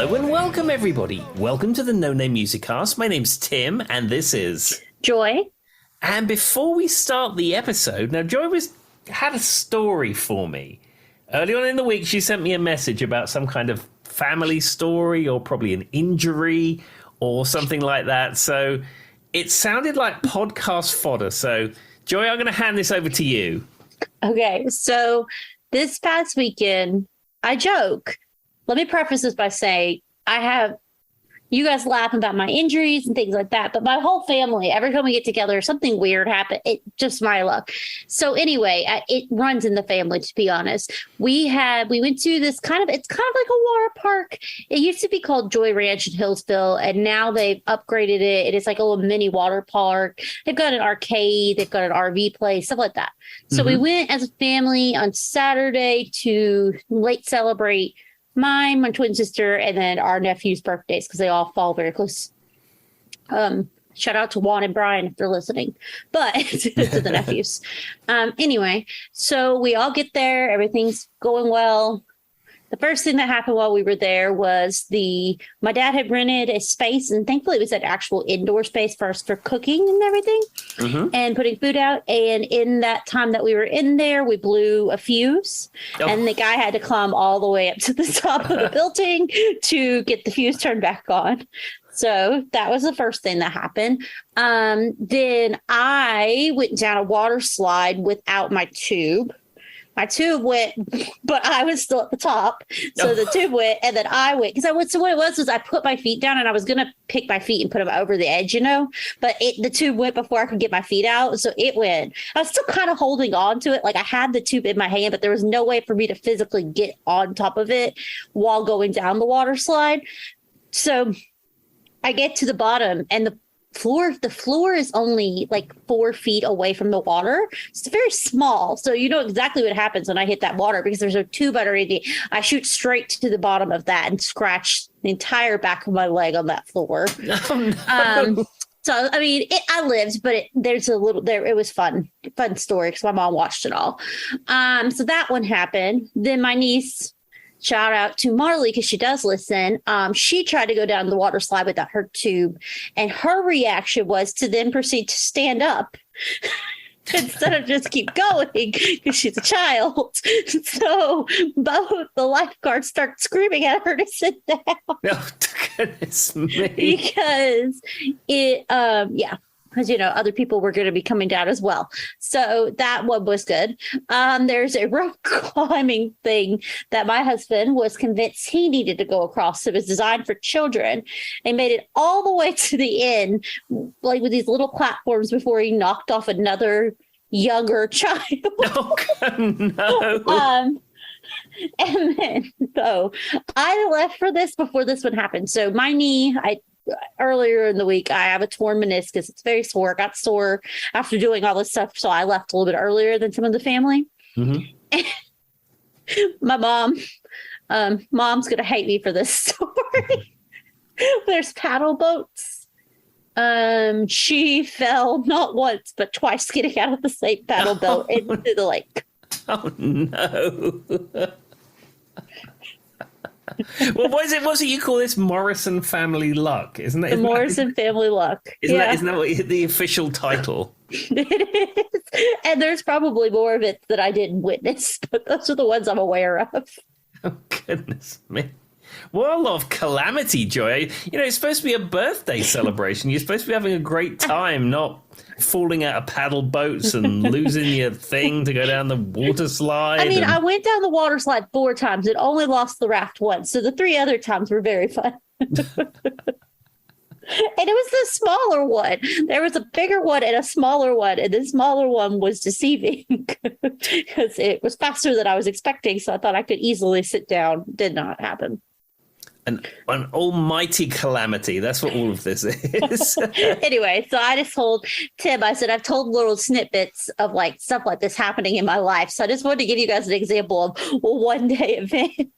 Hello and welcome, everybody. Welcome to the No Name Music Cast. My name's Tim, and this is Joy. And before we start the episode, now Joy had a story for me. Early on in the week, she sent me a message about some kind of family story or probably an injury or something like that. So it sounded like podcast fodder. So, Joy, I'm going to hand this over to you. Okay, so this past weekend, I joke. Let me preface this by saying you guys laugh about my injuries and things like that, but my whole family, every time we get together, something weird happened. It just my luck. So anyway, it runs in the family, to be honest. We went to this it's kind of like a water park. It used to be called Joy Ranch in Hillsville, and now they've upgraded it. It is like a little mini water park. They've got an arcade, they've got an RV place, stuff like that. So we went as a family on Saturday to late celebrate mine, my twin sister, and then our nephew's birthdays, because they all fall very close. Shout out to Juan and Brian if they're listening, but to the nephews. Anyway, so we all get there. Everything's going well. The first thing that happened while we were there was my dad had rented a space, and thankfully it was an actual indoor space for us for cooking and everything and putting food out. And in that time that we were in there, we blew a fuse and the guy had to climb all the way up to the top of the building to get the fuse turned back on. So that was the first thing that happened. Then I went down a water slide without my tube. My tube went, but I was still at the top. So the tube went, and then I went. So what it was I put my feet down, and I was going to pick my feet and put them over the edge, but the tube went before I could get my feet out. So it went. I was still kind of holding on to it. Like I had the tube in my hand, but there was no way for me to physically get on top of it while going down the water slide. So I get to the bottom, and the floor is only like 4 feet away from the water. It's very small. So you know exactly what happens when I hit that water, because there's a tube underneath. I shoot straight to the bottom of that and scratch the entire back of my leg on that floor. Oh, no. So, I mean, I lived, but it was fun story because my mom watched it all. So that one happened. Then my niece, shout out to Marley because she does listen. She tried to go down the water slide without her tube, and her reaction was to then proceed to stand up instead of just keep going because she's a child. So both the lifeguards start screaming at her to sit down. Oh, goodness me. Because because, other people were going to be coming down as well. So that one was good. There's a rope climbing thing that my husband was convinced he needed to go across. It was designed for children. They made it all the way to the end, like with these little platforms before he knocked off another younger child. Oh, no. And then, so I left for this before this one happened. So my knee, earlier in the week, I have a torn meniscus. It's very sore. I got sore after doing all this stuff, so I left a little bit earlier than some of the family. My mom's gonna hate me for this story. There's paddle boats. She fell not once but twice getting out of the same paddle boat into the lake. Oh no. Well, what is it you call this? Morrison Family Luck, isn't it? The Morrison Family Luck. Isn't that what the official title? It is. And there's probably more of it that I didn't witness, but those are the ones I'm aware of. Oh, goodness me. What a lot of calamity, Joy. It's supposed to be a birthday celebration. You're supposed to be having a great time, not falling out of paddle boats and losing your thing to go down the water slide. I mean, I went down the water slide 4 times and only lost the raft once. So the 3 other times were very fun. And it was the smaller one. There was a bigger one and a smaller one. And the smaller one was deceiving because it was faster than I was expecting. So I thought I could easily sit down. Did not happen. An almighty calamity. That's what all of this is. Anyway, so I just told Tim, I said, I've told little snippets of like stuff like this happening in my life. So I just wanted to give you guys an example of a one-day event.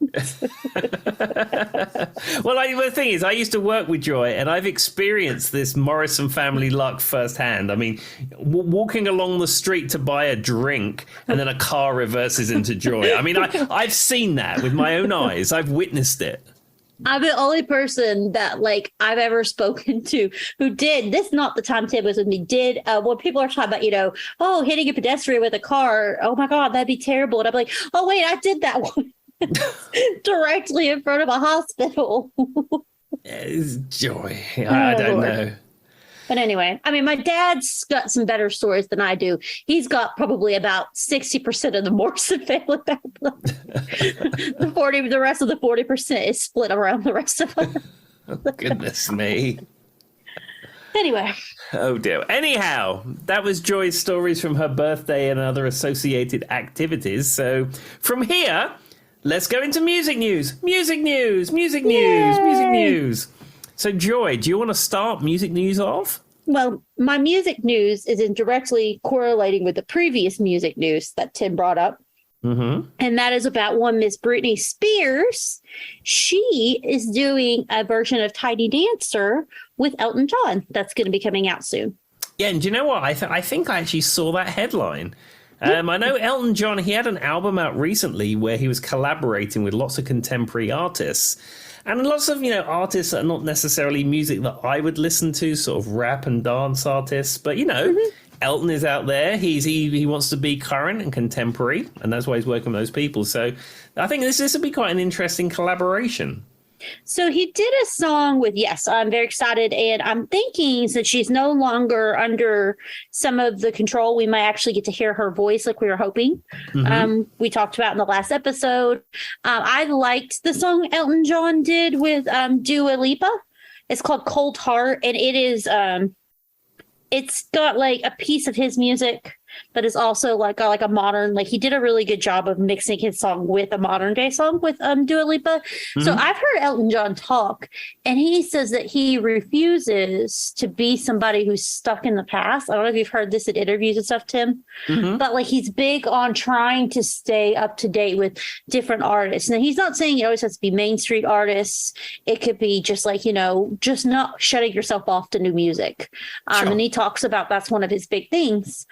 Well, the thing is, I used to work with Joy, and I've experienced this Morrison Family Luck firsthand. I mean, walking along the street to buy a drink, and then a car reverses into Joy. I mean, I've seen that with my own eyes. I've witnessed it. I'm the only person that like I've ever spoken to who did this. Not the time Tim was with me. Did when people are talking about oh, hitting a pedestrian with a car. Oh my God, that'd be terrible. And I'm like, oh wait, I did that one directly in front of a hospital. It's joy. I don't know. But anyway, I mean, my dad's got some better stories than I do. He's got probably about 60% of the Morrison family back. The rest of the 40% is split around the rest of them. Oh, goodness me. Anyway. Oh dear. Anyhow, that was Joy's stories from her birthday and other associated activities. So from here, let's go into music news. Music news. Music news. Music news. So, Joy, do you want to start music news off? Well, my music news is directly correlating with the previous music news that Tim brought up. Mm-hmm. And that is about one Miss Britney Spears. She is doing a version of Tiny Dancer with Elton John. That's going to be coming out soon. Yeah, and do you know what? I think I actually saw that headline. I know Elton John, he had an album out recently where he was collaborating with lots of contemporary artists. And lots of, artists that are not necessarily music that I would listen to, sort of rap and dance artists. But, Elton is out there. He wants to be current and contemporary, and that's why he's working with those people. So I think this would be quite an interesting collaboration. So he did a song with, yes, I'm very excited. And I'm thinking since she's no longer under some of the control, we might actually get to hear her voice like we were hoping. Mm-hmm. We talked about in the last episode. I liked the song Elton John did with Dua Lipa. It's called Cold Heart. And it is, it's got like a piece of his music, but it's also got like a modern, like he did a really good job of mixing his song with a modern day song with Dua Lipa. Mm-hmm. So I've heard Elton John talk, and he says that he refuses to be somebody who's stuck in the past. I don't know if you've heard this in interviews and stuff, Tim, but like he's big on trying to stay up to date with different artists. Now he's not saying it always has to be Main Street artists. It could be just like, just not shutting yourself off to new music. Sure. And he talks about that's one of his big things.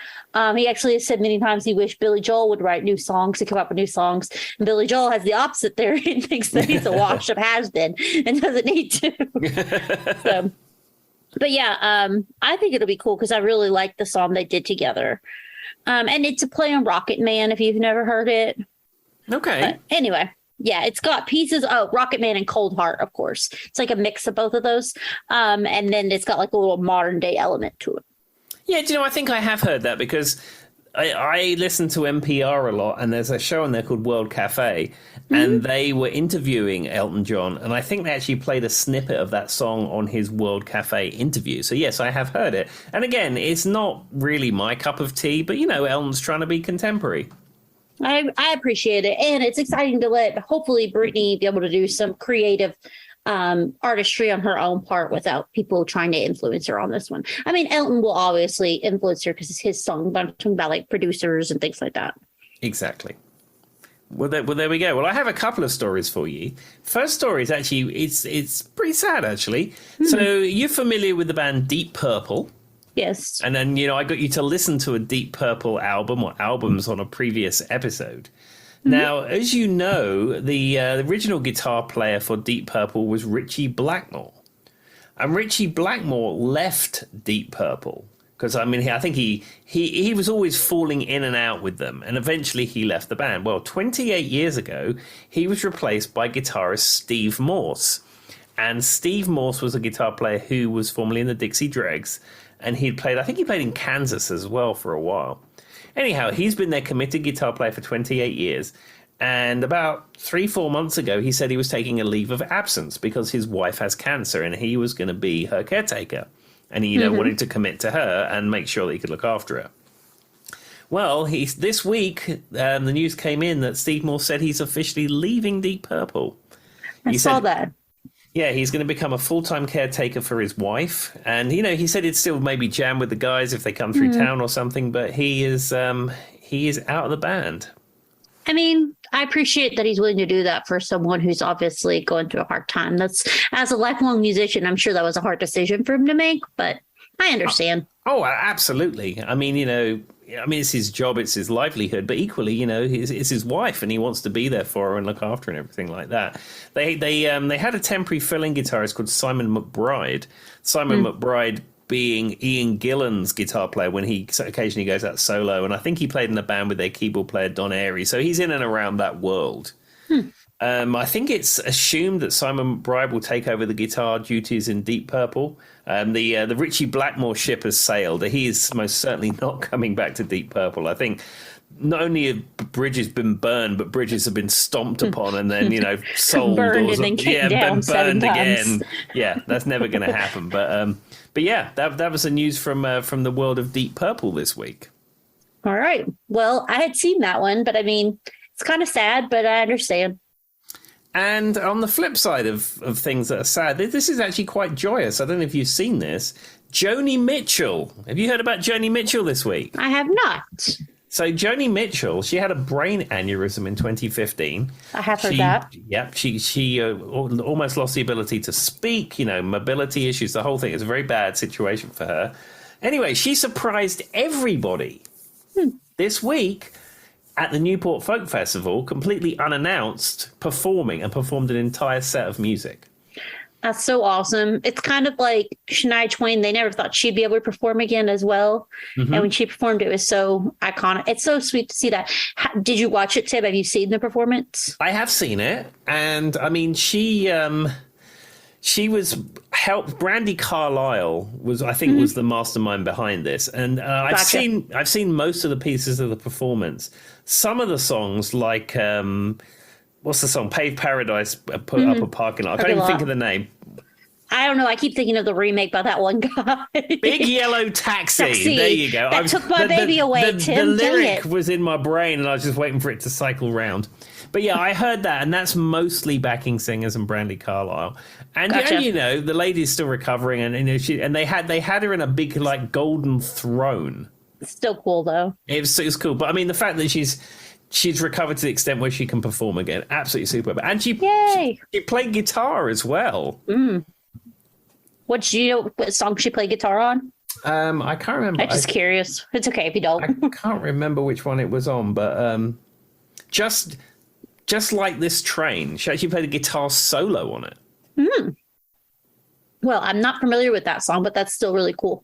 He actually has said many times he wished Billy Joel would write new songs to come up with new songs. And Billy Joel has the opposite there. He thinks that he's a washed up has-been and doesn't need to. But yeah, I think it'll be cool because I really like the song they did together. And it's a play on Rocket Man if you've never heard it. Okay. But anyway, yeah, it's got pieces. Oh, Rocket Man and Cold Heart, of course. It's like a mix of both of those. And then it's got like a little modern day element to it. Yeah, do you know, I think I have heard that because I listen to NPR a lot, and there's a show on there called World Cafe, and they were interviewing Elton John, and I think they actually played a snippet of that song on his World Cafe interview. So yes, I have heard it. And again, it's not really my cup of tea, but Elton's trying to be contemporary. I appreciate it, and it's exciting to let hopefully Britney be able to do some creative artistry on her own part without people trying to influence her on this one. I mean, Elton will obviously influence her because it's his song, but I'm talking about like producers and things like that. Exactly. Well, there we go. Well, I have a couple of stories for you. First story is actually, it's pretty sad, actually. Mm-hmm. So you're familiar with the band Deep Purple? Yes. And then, I got you to listen to a Deep Purple album or albums on a previous episode. Now, as you know, the original guitar player for Deep Purple was Ritchie Blackmore. And Ritchie Blackmore left Deep Purple because, I think he was always falling in and out with them. And eventually he left the band. Well, 28 years ago, he was replaced by guitarist Steve Morse. And Steve Morse was a guitar player who was formerly in the Dixie Dregs. And he played in Kansas as well for a while. Anyhow, he's been their committed guitar player for 28 years. And about 3-4 months ago, he said he was taking a leave of absence because his wife has cancer and he was going to be her caretaker. And he wanted to commit to her and make sure that he could look after her. Well, this week, the news came in that Steve Morse said he's officially leaving Deep Purple. I saw that. Yeah, he's going to become a full-time caretaker for his wife. And, he said he'd still maybe jam with the guys if they come through town or something, but he is out of the band. I mean, I appreciate that he's willing to do that for someone who's obviously going through a hard time. That's, as a lifelong musician, I'm sure that was a hard decision for him to make, but I understand. Oh, absolutely. I mean, I mean, it's his job, it's his livelihood, but equally, it's his wife, and he wants to be there for her and look after her and everything like that. They had a temporary fill-in guitarist called Simon McBride. Simon McBride being Ian Gillan's guitar player when he occasionally goes out solo, and I think he played in a band with their keyboard player Don Airy, so he's in and around that world. I think it's assumed that Simon McBride will take over the guitar duties in Deep Purple. The Richie Blackmore ship has sailed. He is most certainly not coming back to Deep Purple. I think not only have bridges been burned, but bridges have been stomped upon and then, sold. Burned and then kicked down burned again. times. Yeah, that's never going to happen. But yeah, that was the news from the world of Deep Purple this week. All right. Well, I had seen that one, but I mean, it's kind of sad, but I understand. And on the flip side of things that are sad, this is actually quite joyous. I don't know if you've seen this. Joni Mitchell. Have you heard about Joni Mitchell this week? I have not. So Joni Mitchell, she had a brain aneurysm in 2015. I have heard that. Yep, she almost lost the ability to speak, mobility issues, the whole thing. It's a very bad situation for her. Anyway, she surprised everybody this week at the Newport Folk Festival, completely unannounced, performed an entire set of music. That's so awesome. It's kind of like Shania Twain. They never thought she'd be able to perform again as well. And when she performed, it was so iconic. It's so sweet to see that. Did you watch it, Tim? Have you seen the performance? I have seen it. And I mean, she was helped. Brandy Carlisle was the mastermind behind this. And I've seen most of the pieces of the performance. Some of the songs, like what's the song? Paved Paradise, put up a parking lot. I can't even think of the name. I don't know. I keep thinking of the remake by that one guy. Big Yellow Taxi. There you go. That took my baby away, Tim. The lyric was in my brain, and I was just waiting for it to cycle round. But yeah, I heard that, and that's mostly backing singers and Brandy Carlisle. And Gotcha. the lady's still recovering, and they had her in a big golden throne. Still cool though. It was cool, but I mean the fact that she's recovered to the extent where she can perform again, absolutely superb. And she played guitar as well. What song she played guitar on? I can't remember. I'm just curious. It's okay if you don't. I can't remember which one it was on, but just like This Train, she actually played a guitar solo on it. Well, I'm not familiar with that song, but that's still really cool.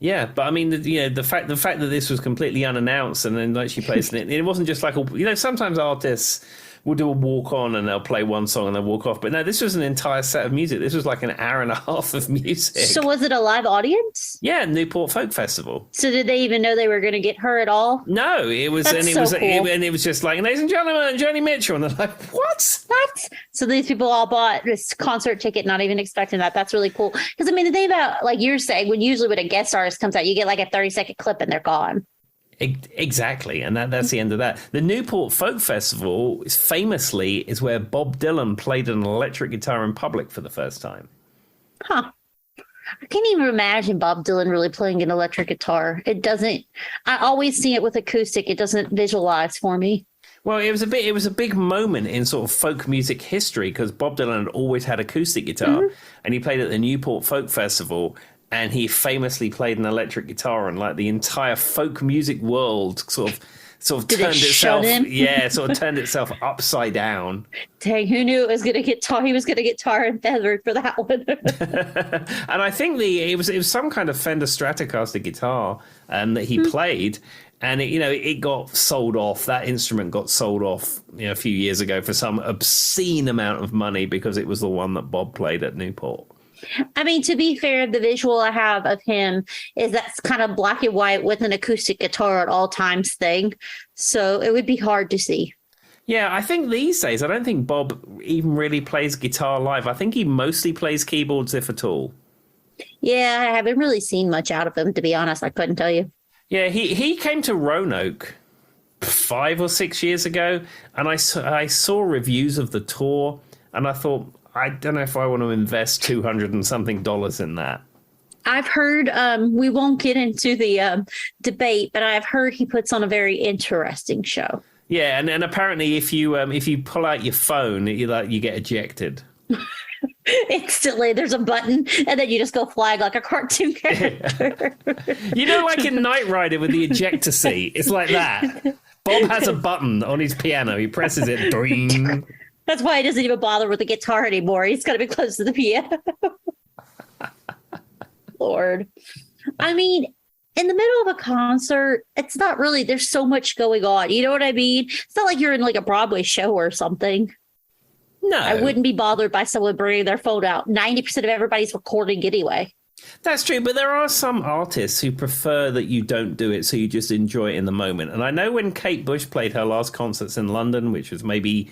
Yeah, but I mean, the fact that this was completely unannounced, and then she plays it. It wasn't just like sometimes artists will do a walk on and they'll play one song and they'll walk off. But no, this was an entire set of music. This was like an hour and a half of music. So was it a live audience? Yeah, Newport Folk Festival. So did they even know they were going to get her at all? No, it was, That's cool. It was just like, ladies and gentlemen, Joni Mitchell, and they're like, what? So these people all bought this concert ticket, not even expecting that. That's really cool. Because I mean, the thing about, like you're saying, when a guest artist comes out, you get like a 30-second clip and they're gone. Exactly, and that's the end of that. The Newport Folk Festival is where Bob Dylan played an electric guitar in public for the first time. Huh. I can't even imagine Bob Dylan really playing an electric guitar. I always see it with acoustic. It doesn't visualize for me. Well, it was a big moment in sort of folk music history because Bob Dylan had always had acoustic guitar, and he played at the Newport Folk Festival. And he famously played an electric guitar, and like the entire folk music world sort of turned itself, turned itself upside down. Dang, who knew it was going to get he was going to get tar and feathered for that one. And I think it was some kind of Fender Stratocaster guitar that he played, and it got sold off. That instrument got sold off a few years ago for some obscene amount of money because it was the one that Bob played at Newport. I mean, to be fair, the visual I have of him is that's kind of black and white with an acoustic guitar at all times thing. So it would be hard to see. Yeah, I think these days, I don't think Bob even really plays guitar live. I think he mostly plays keyboards, if at all. Yeah, I haven't really seen much out of him, to be honest. I couldn't tell you. Yeah, he came to Roanoke 5 or 6 years ago, and I saw reviews of the tour, and I thought, I don't know if I want to invest $200 and something in that. I've heard, we won't get into the debate, but I've heard he puts on a very interesting show. Yeah, and apparently if you pull out your phone, you get ejected. Instantly, there's a button, and then you just go flying like a cartoon character. You know, like in Knight Rider with the ejector seat, it's like that. Bob has a button on his piano. He presses it. Ding. That's why he doesn't even bother with the guitar anymore. He's got to be close to the piano. Lord. I mean, in the middle of a concert, it's not really, there's so much going on. You know what I mean? It's not like you're in like a Broadway show or something. No. I wouldn't be bothered by someone bringing their phone out. 90% of everybody's recording anyway. That's true, but there are some artists who prefer that you don't do it, so you just enjoy it in the moment. And I know when Kate Bush played her last concerts in London, which was maybe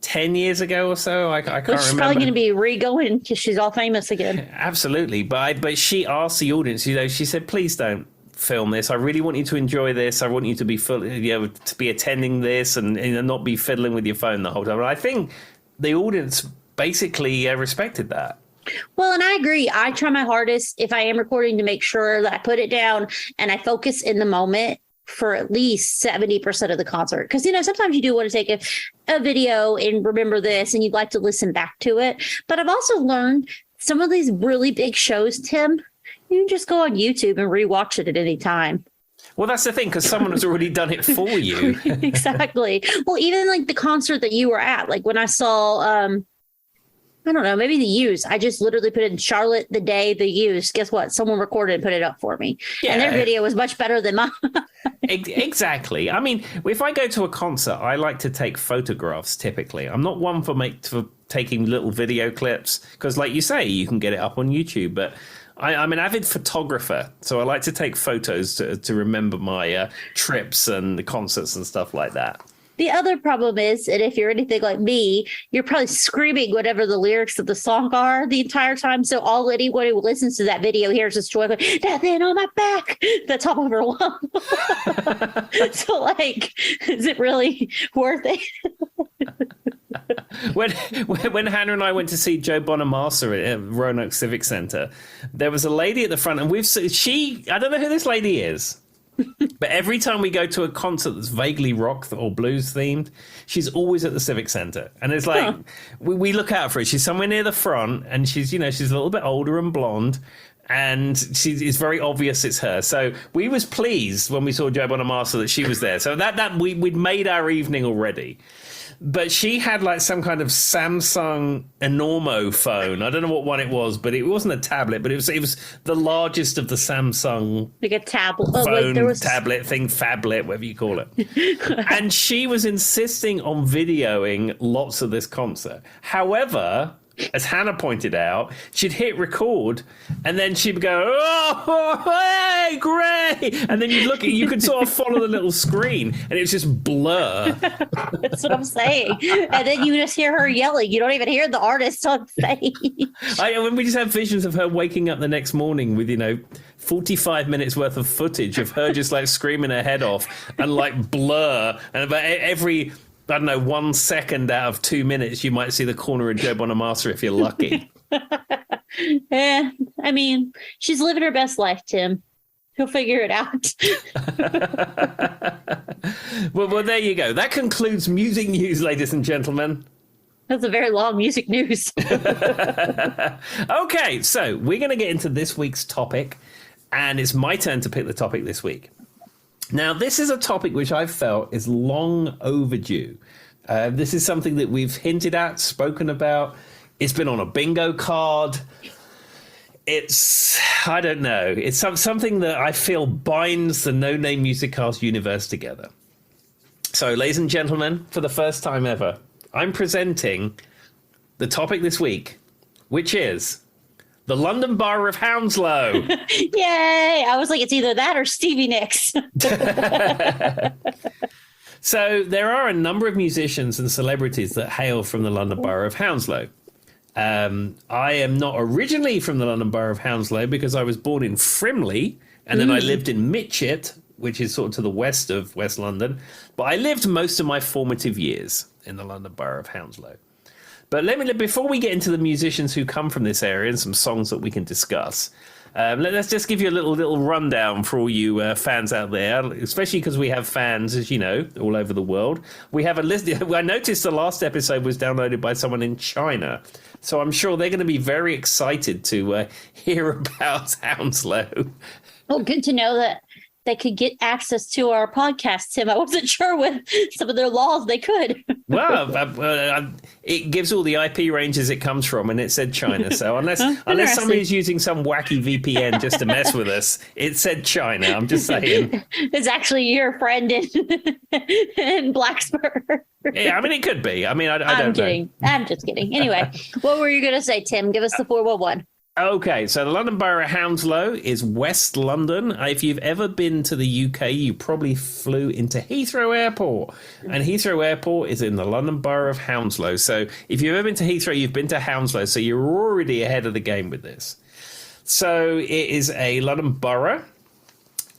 10 years ago or so, I can't remember. She's probably going to be re-going because she's all famous again. Absolutely, but she asked the audience, you know, she said, please don't film this. I really want you to enjoy this. I want you to be to be attending this and not be fiddling with your phone the whole time. And I think the audience basically respected that. Well, and I agree. I try my hardest if I am recording to make sure that I put it down and I focus in the moment for at least 70% of the concert. Because, you know, sometimes you do want to take a video and remember this and you'd like to listen back to it. But I've also learned some of these really big shows, Tim, you can just go on YouTube and rewatch it at any time. Well, that's the thing, because someone has already done it for you. Exactly. Well, even like the concert that you were at, like when I saw, I don't know, maybe the Used. I just literally put in Charlotte the day the Used. Guess what? Someone recorded and put it up for me. Yeah. And their video was much better than mine. Exactly. I mean, if I go to a concert, I like to take photographs typically. I'm not one for taking little video clips because, like you say, you can get it up on YouTube. But I'm an avid photographer, so I like to take photos to remember my trips and the concerts and stuff like that. The other problem is, and if you're anything like me, you're probably screaming whatever the lyrics of the song are the entire time. So all anyone who listens to that video hears this joy, like, nothing on my back. That's all overwhelmed. So, like, is it really worth it? When Hannah and I went to see Joe Bonamassa at Roanoke Civic Centre, there was a lady at the front, and I don't know who this lady is. But every time we go to a concert that's vaguely rock or blues themed, she's always at the Civic Centre. And it's like, we look out for her. She's somewhere near the front, and she's a little bit older and blonde, and it's very obvious it's her. So we was pleased when we saw Joe Bonamassa that she was there. So we'd made our evening already. But she had like some kind of Samsung Enormo phone. I don't know what one it was, but it wasn't a tablet, but it was the largest of the Samsung like a tablet phone, tablet thing, phablet, whatever you call it. And she was insisting on videoing lots of this concert. However, as Hannah pointed out, she'd hit record and then she'd go, oh, hey, great. And then you could sort of follow the little screen and it was just blur. That's what I'm saying. And then you just hear her yelling. You don't even hear the artist on stage. We just have visions of her waking up the next morning with, 45 minutes worth of footage of her just like screaming her head off and like blur. And about every, I don't know, 1 second out of 2 minutes, you might see the corner of Joe Bonamassa if you're lucky. Yeah, I mean, she's living her best life, Tim. He'll figure it out. Well, there you go. That concludes music news, ladies and gentlemen. That's a very long music news. Okay, so we're going to get into this week's topic, and it's my turn to pick the topic this week. Now, this is a topic which I've felt is long overdue. This is something that we've hinted at, spoken about. It's been on a bingo card. I don't know. It's something that I feel binds the No Name Music Cast universe together. So, ladies and gentlemen, for the first time ever, I'm presenting the topic this week, which is the London Borough of Hounslow. Yay! I was like, it's either that or Stevie Nicks. So there are a number of musicians and celebrities that hail from the London Borough of Hounslow. I am not originally from the London Borough of Hounslow because I was born in Frimley and then I lived in Mitchett, which is sort of to the west of West London. But I lived most of my formative years in the London Borough of Hounslow. But before we get into the musicians who come from this area and some songs that we can discuss, Let's just give you a little rundown for all you fans out there, especially because we have fans, as you know, all over the world. We have a list. I noticed the last episode was downloaded by someone in China, so I'm sure they're going to be very excited to hear about Hounslow. Well, good to know that they could get access to our podcast, Tim. I wasn't sure with some of their laws they could. Well, it gives all the IP ranges it comes from, and it said China. So unless somebody's using some wacky VPN just to mess with us, it said China. I'm just saying. It's actually your friend in Blacksburg. Yeah, I mean, it could be. I mean, I don't I'm kidding. know. I'm just kidding. Anyway, what were you going to say, Tim? Give us the 411. Okay, so the London Borough of Hounslow is West London. If you've ever been to the UK, you probably flew into Heathrow Airport. And Heathrow Airport is in the London Borough of Hounslow. So if you've ever been to Heathrow, you've been to Hounslow. So you're already ahead of the game with this. So it is a London borough,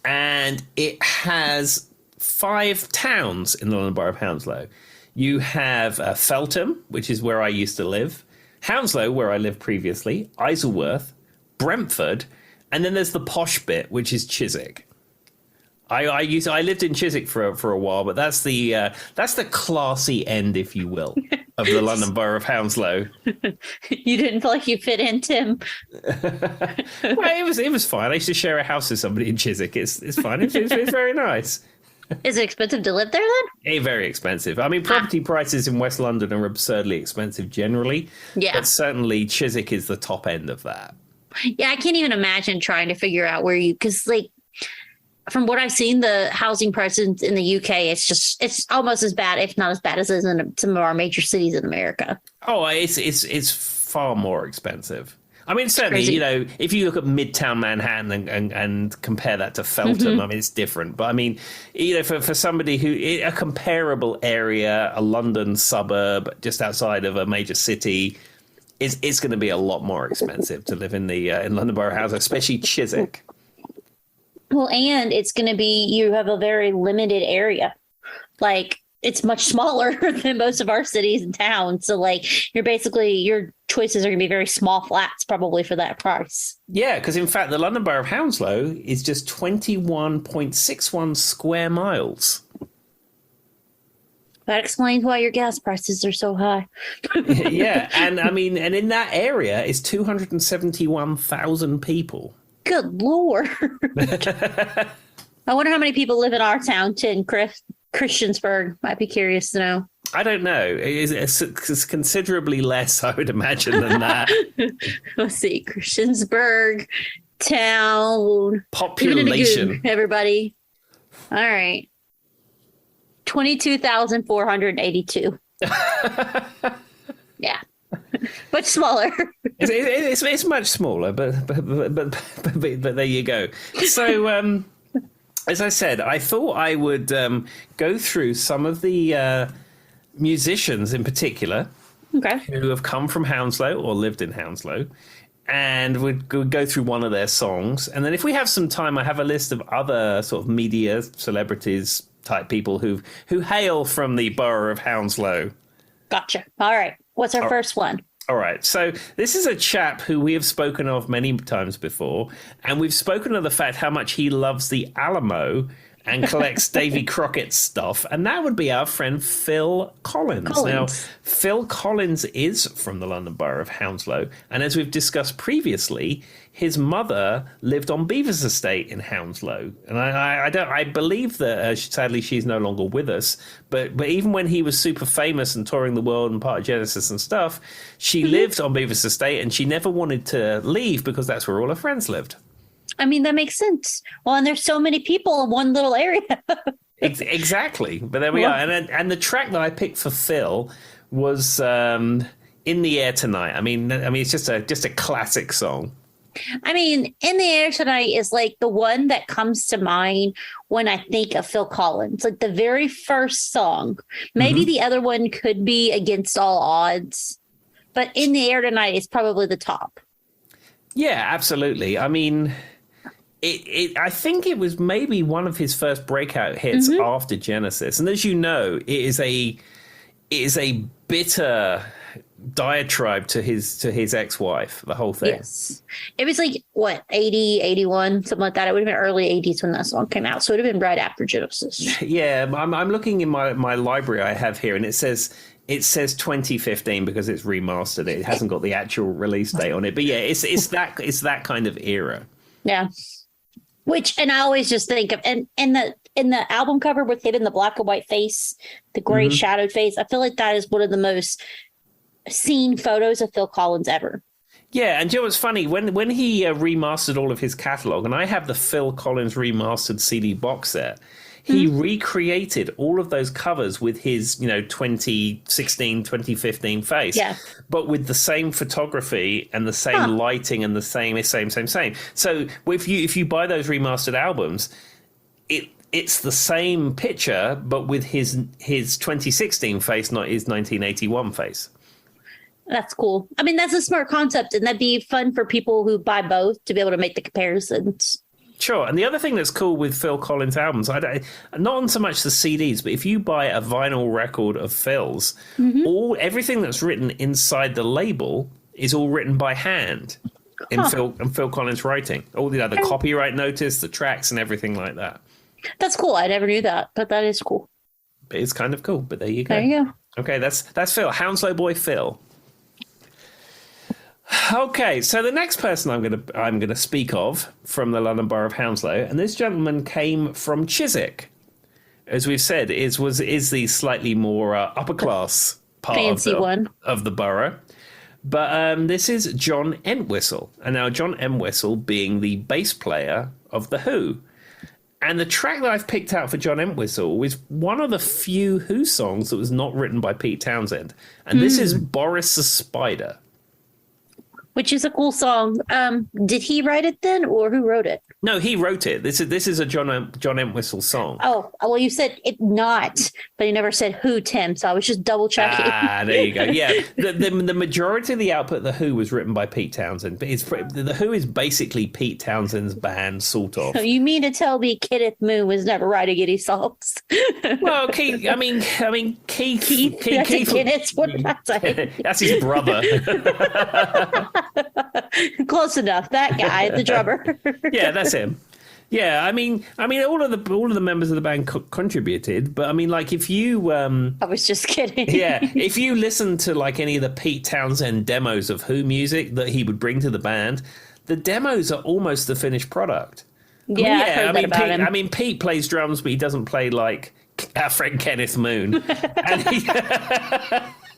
and it has 5 towns in the London Borough of Hounslow. You have Feltham, which is where I used to live. Hounslow, where I lived previously, Isleworth, Brentford, and then there's the posh bit, which is Chiswick. I lived in Chiswick for a while, but that's the classy end, if you will, of the London Borough of Hounslow. You didn't feel like you fit in, Tim? Well, it was fine. I used to share a house with somebody in Chiswick. It's fine. It's very nice. Is it expensive to live there then? Very expensive. I mean, property prices in West London are absurdly expensive generally. Yeah. But certainly Chiswick is the top end of that. Yeah, I can't even imagine trying to figure out because like from what I've seen, the housing prices in the UK, it's almost as bad, if not as bad as it is in some of our major cities in America. Oh, it's far more expensive. I mean, certainly, Crazy. you know, if you look at Midtown Manhattan and compare that to Feltham, I mean, it's different. But I mean, you know, for somebody a comparable area, a London suburb just outside of a major city, it's going to be a lot more expensive to live in in London Borough House, especially Chiswick. Well, and it's going to be, you have a very limited area. Like, it's much smaller than most of our cities and towns. So, like, your choices are going to be very small flats probably for that price. Yeah, because in fact, the London Borough of Hounslow is just 21.61 square miles. That explains why your gas prices are so high. Yeah, and I mean, and in that area is 271,000 people. Good Lord. I wonder how many people live in our town, Christiansburg. Might be curious to know. I don't know. It's considerably less, I would imagine, than that. Let's see. Christiansburg town. Population. Everybody. All right. 22,482. Yeah. Much smaller. It's much smaller, but there you go. So, as I said, I thought I would go through some of the musicians in particular who have come from Hounslow or lived in Hounslow, and we'd go through one of their songs. And then if we have some time, I have a list of other sort of media celebrities type people who hail from the borough of Hounslow. Gotcha. All right. What's our first one? All right. So this is a chap who we have spoken of many times before, and we've spoken of the fact how much he loves the Alamo and collects Davy Crockett's stuff, and that would be our friend Phil Collins. Now, Phil Collins is from the London Borough of Hounslow, and as we've discussed previously, his mother lived on Beaver's estate in Hounslow, and I believe that sadly she's no longer with us. But even when he was super famous and touring the world and part of Genesis and stuff, she lived on Beaver's estate, and she never wanted to leave because that's where all her friends lived. I mean, that makes sense. Well, and there's so many people in one little area. Exactly. But there we are. And the track that I picked for Phil was In the Air Tonight. I mean, it's just a classic song. I mean, In the Air Tonight is like the one that comes to mind when I think of Phil Collins, like the very first song. Maybe the other one could be Against All Odds, but In the Air Tonight is probably the top. Yeah, absolutely. I mean, I think it was maybe one of his first breakout hits after Genesis. And as you know, it is a bitter diatribe to his ex-wife, the whole thing. Yes. It was like, what, 80, 81, something like that. It would have been early 80s when that song came out. So it would have been right after Genesis. Yeah, I'm looking in my library I have here, and it says 2015 because it's remastered. It hasn't got the actual release date on it. But yeah, it's that kind of era. Yeah. And I always just think of, and in the album cover with him in the black and white face, the gray shadowed face, I feel like that is one of the most seen photos of Phil Collins ever. Yeah, and you know what's funny? When he remastered all of his catalog, and I have the Phil Collins remastered CD box set, he recreated all of those covers with his, 2016, 2015 face. Yeah. But with the same photography and the same lighting and the same. So if you buy those remastered albums, it's the same picture, but with his 2016 face, not his 1981 face. That's cool. I mean, that's a smart concept, and that'd be fun for people who buy both to be able to make the comparisons. Sure. And the other thing that's cool with Phil Collins albums, not on so much the CDs, but if you buy a vinyl record of Phil's, everything that's written inside the label is all written by hand in Phil Collins writing. All the other copyright notice, the tracks, and everything like that. That's cool. I never knew that, but that is cool. It's kind of cool, but there you go. There you go. Okay, that's Phil, Hounslow boy Phil. Okay, so the next person I'm gonna speak of from the London Borough of Hounslow, and this gentleman came from Chiswick, as we've said, is the slightly more upper class part of the borough. But this is John Entwistle, and now John Entwistle being the bass player of the Who. And the track that I've picked out for John Entwistle was one of the few Who songs that was not written by Pete Townsend, and this is Boris the Spider. Which is a cool song. Did he write it then, or who wrote it? No, he wrote it. This is a John Entwistle song. Oh, well, you said it not, but you never said who, Tim. So I was just double checking. There you go. Yeah, the majority of the output of the Who was written by Pete Townsend, but the Who is basically Pete Townsend's band, sort of. So you mean to tell me Kenneth Moon was never writing any songs? Well, Keith. Keith. Kenneth. What did I say? That's his brother. Close enough. That guy, the drummer. Yeah, that's him. Yeah, I mean, all of the members of the band contributed, but I mean, like, if you, I was just kidding. Yeah, if you listen to like any of the Pete Townsend demos of Who music that he would bring to the band, the demos are almost the finished product. Yeah, I've heard that about him. I mean, Pete plays drums, but he doesn't play like our friend Kenneth Moon. And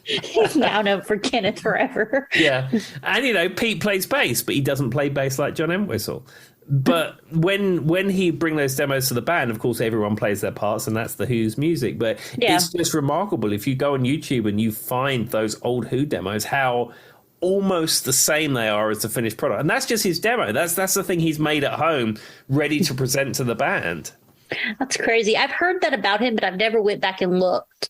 he's now known for Kenneth forever. Yeah, and Pete plays bass, but he doesn't play bass like John Entwistle. But when he bring those demos to the band, of course, everyone plays their parts, and that's the Who's music. But it's just remarkable if you go on YouTube and you find those old Who demos, how almost the same they are as the finished product. And that's just his demo. That's the thing he's made at home, ready to present to the band. That's crazy. I've heard that about him, but I've never went back and looked.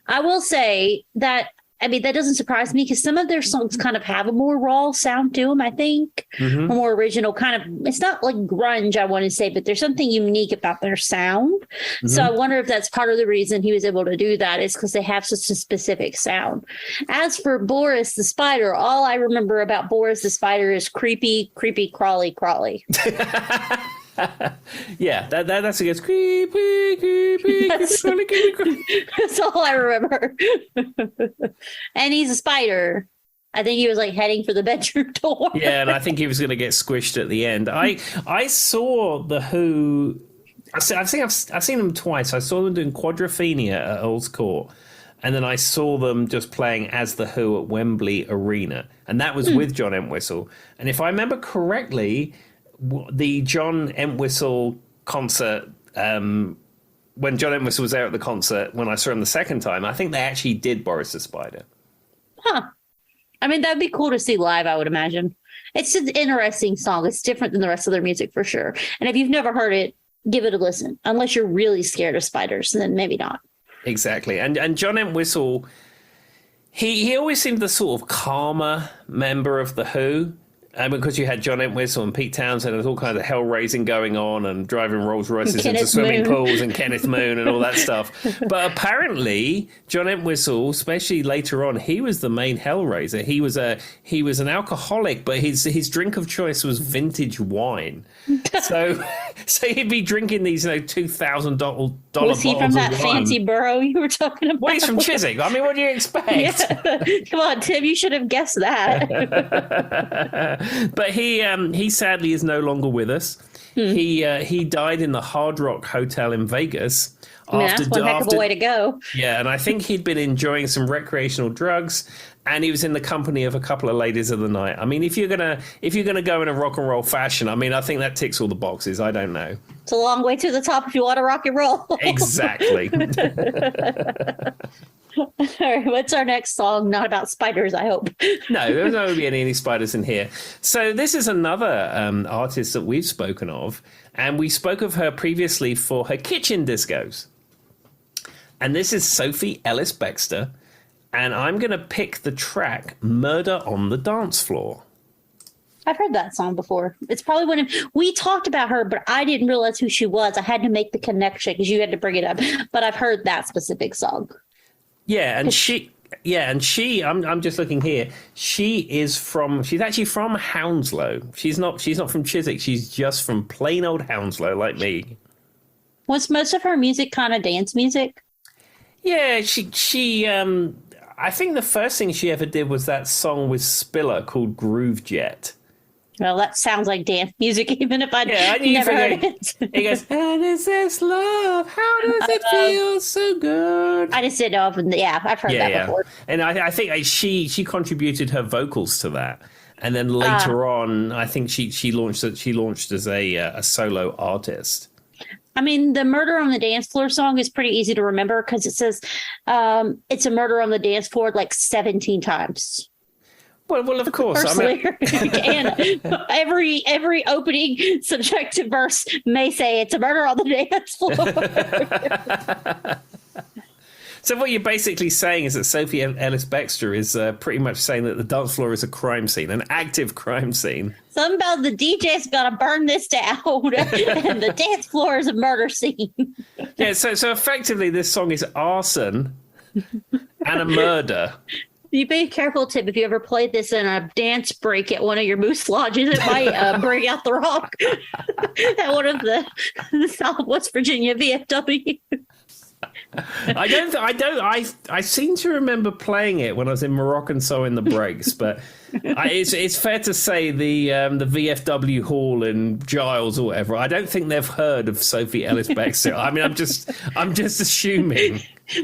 I will say that, I mean, that doesn't surprise me because some of their songs kind of have a more raw sound to them, I think. A more original kind of, it's not like grunge, I want to say, but there's something unique about their sound. So I wonder if that's part of the reason he was able to do that is because they have such a specific sound. As for Boris the Spider, all I remember about Boris the Spider is creepy, crawly. Yeah, that's against creepy. That's all I remember. And he's a spider. I think he was like heading for the bedroom door. Yeah, and I think he was going to get squished at the end. I saw the Who. I've seen them twice. I saw them doing Quadrophenia at Earl's Court, and then I saw them just playing as the Who at Wembley Arena, and that was with John Entwistle. And if I remember correctly, the John Entwistle concert, when John Entwistle was there at the concert, when I saw him the second time, I think they actually did Boris the Spider. Huh. I mean, that'd be cool to see live, I would imagine. It's an interesting song. It's different than the rest of their music for sure. And if you've never heard it, give it a listen. Unless you're really scared of spiders, then maybe not. Exactly. And John Entwistle, he always seemed the sort of calmer member of the Who. And because you had John Entwistle and Pete Townsend, there's all kinds of hell raising going on and driving Rolls Royces into swimming pools and Kenneth Moon and all that stuff. But apparently, John Entwistle, especially later on, he was the main hellraiser. He was an alcoholic, but his drink of choice was vintage wine. So he'd be drinking these $2,000 bottles. Was he from that fancy borough you were talking about? Well, he's from Chiswick. I mean, what do you expect? Yeah. Come on, Tim, you should have guessed that. But he sadly is no longer with us. He died in the Hard Rock Hotel in Vegas. That's one heck of a way to go. Yeah, and I think he'd been enjoying some recreational drugs, and he was in the company of a couple of ladies of the night. I mean, if you're gonna go in a rock and roll fashion, I mean, I think that ticks all the boxes. I don't know. It's a long way to the top if you want to rock and roll. Exactly. All right, what's our next song? Not about spiders, I hope. No, there's not going to be any spiders in here. So this is another artist that we've spoken of, and we spoke of her previously for her kitchen discos. And this is Sophie Ellis-Bextor, and I'm going to pick the track Murder on the Dance Floor. I've heard that song before. It's probably we talked about her, but I didn't realize who she was. I had to make the connection because you had to bring it up. But I've heard that specific song. Yeah, and she, I'm just looking here. She's actually from Hounslow. She's not from Chiswick. She's just from plain old Hounslow, like me. Was most of her music kind of dance music? Yeah, she I think the first thing she ever did was that song with Spiller called Groove Jet. Well, that sounds like dance music, even if I'd never heard it. He goes, and is this love? How does it feel so good? I just didn't know. I've heard that before. And I think she contributed her vocals to that. And then later on, I think she launched as a solo artist. I mean, the Murder on the Dance Floor song is pretty easy to remember because it says it's a murder on the dance floor like 17 times. Well, of course. And every opening subjective verse may say it's a murder on the dance floor. So what you're basically saying is that Sophie Ellis-Bextor is pretty much saying that the dance floor is a crime scene, an active crime scene. Something about the DJ's got to burn this down, and the dance floor is a murder scene. Yeah, so effectively this song is arson and a murder. You be careful, Tim. If you ever played this in a dance break at one of your moose lodges, it might bring out the rock at one of the South West Virginia VFW. I seem to remember playing it when I was in Moroccan So in the breaks, but it's fair to say the VFW hall in Giles or whatever, I don't think they've heard of Sophie Ellis-Bextor. I mean, I'm just assuming.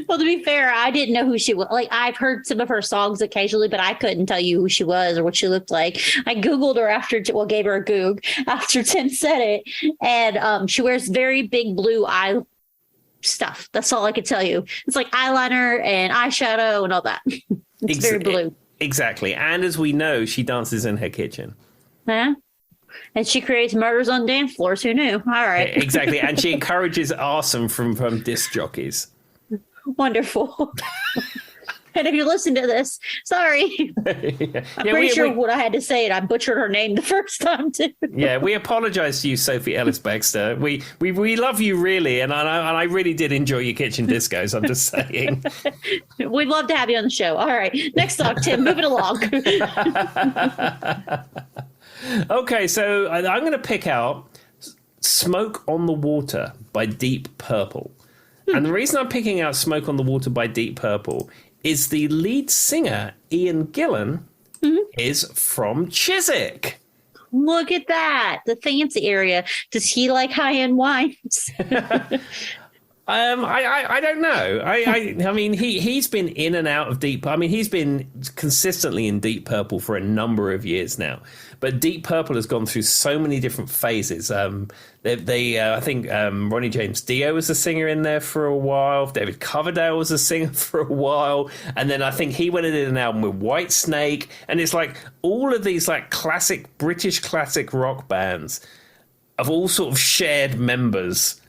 Well, to be fair, I didn't know who she was. Like, I've heard some of her songs occasionally, but I couldn't tell you who she was or what she looked like. I Googled her gave her a Goog after Tim said it. And she wears very big blue eye stuff. That's all I could tell you. It's like eyeliner and eyeshadow and all that. It's very blue. Exactly. And as we know, she dances in her kitchen. Huh? And she creates murders on dance floors. Who knew? All right. Exactly. And she encourages arson from disc jockeys. Wonderful. And if you listen to this, sorry. I'm pretty sure what I had to say, and I butchered her name the first time too. Yeah, we apologize to you, Sophie Ellis-Bextor. We love you really, and I really did enjoy your kitchen discos. I'm just saying. We'd love to have you on the show. All right, next song, Tim. Move it along. Okay, so I'm going to pick out "Smoke on the Water" by Deep Purple. And the reason I'm picking out Smoke on the Water by Deep Purple is the lead singer, Ian Gillan, is from Chiswick. Look at that. The fancy area. Does he like high-end wines? I don't know. I mean, he's been in and out of Deep. I mean, he's been consistently in Deep Purple for a number of years now. But Deep Purple has gone through so many different phases. I think Ronnie James Dio was a singer in there for a while. David Coverdale was a singer for a while, and then I think he went and did an album with Whitesnake. And it's like all of these like classic British classic rock bands have all sort of shared members.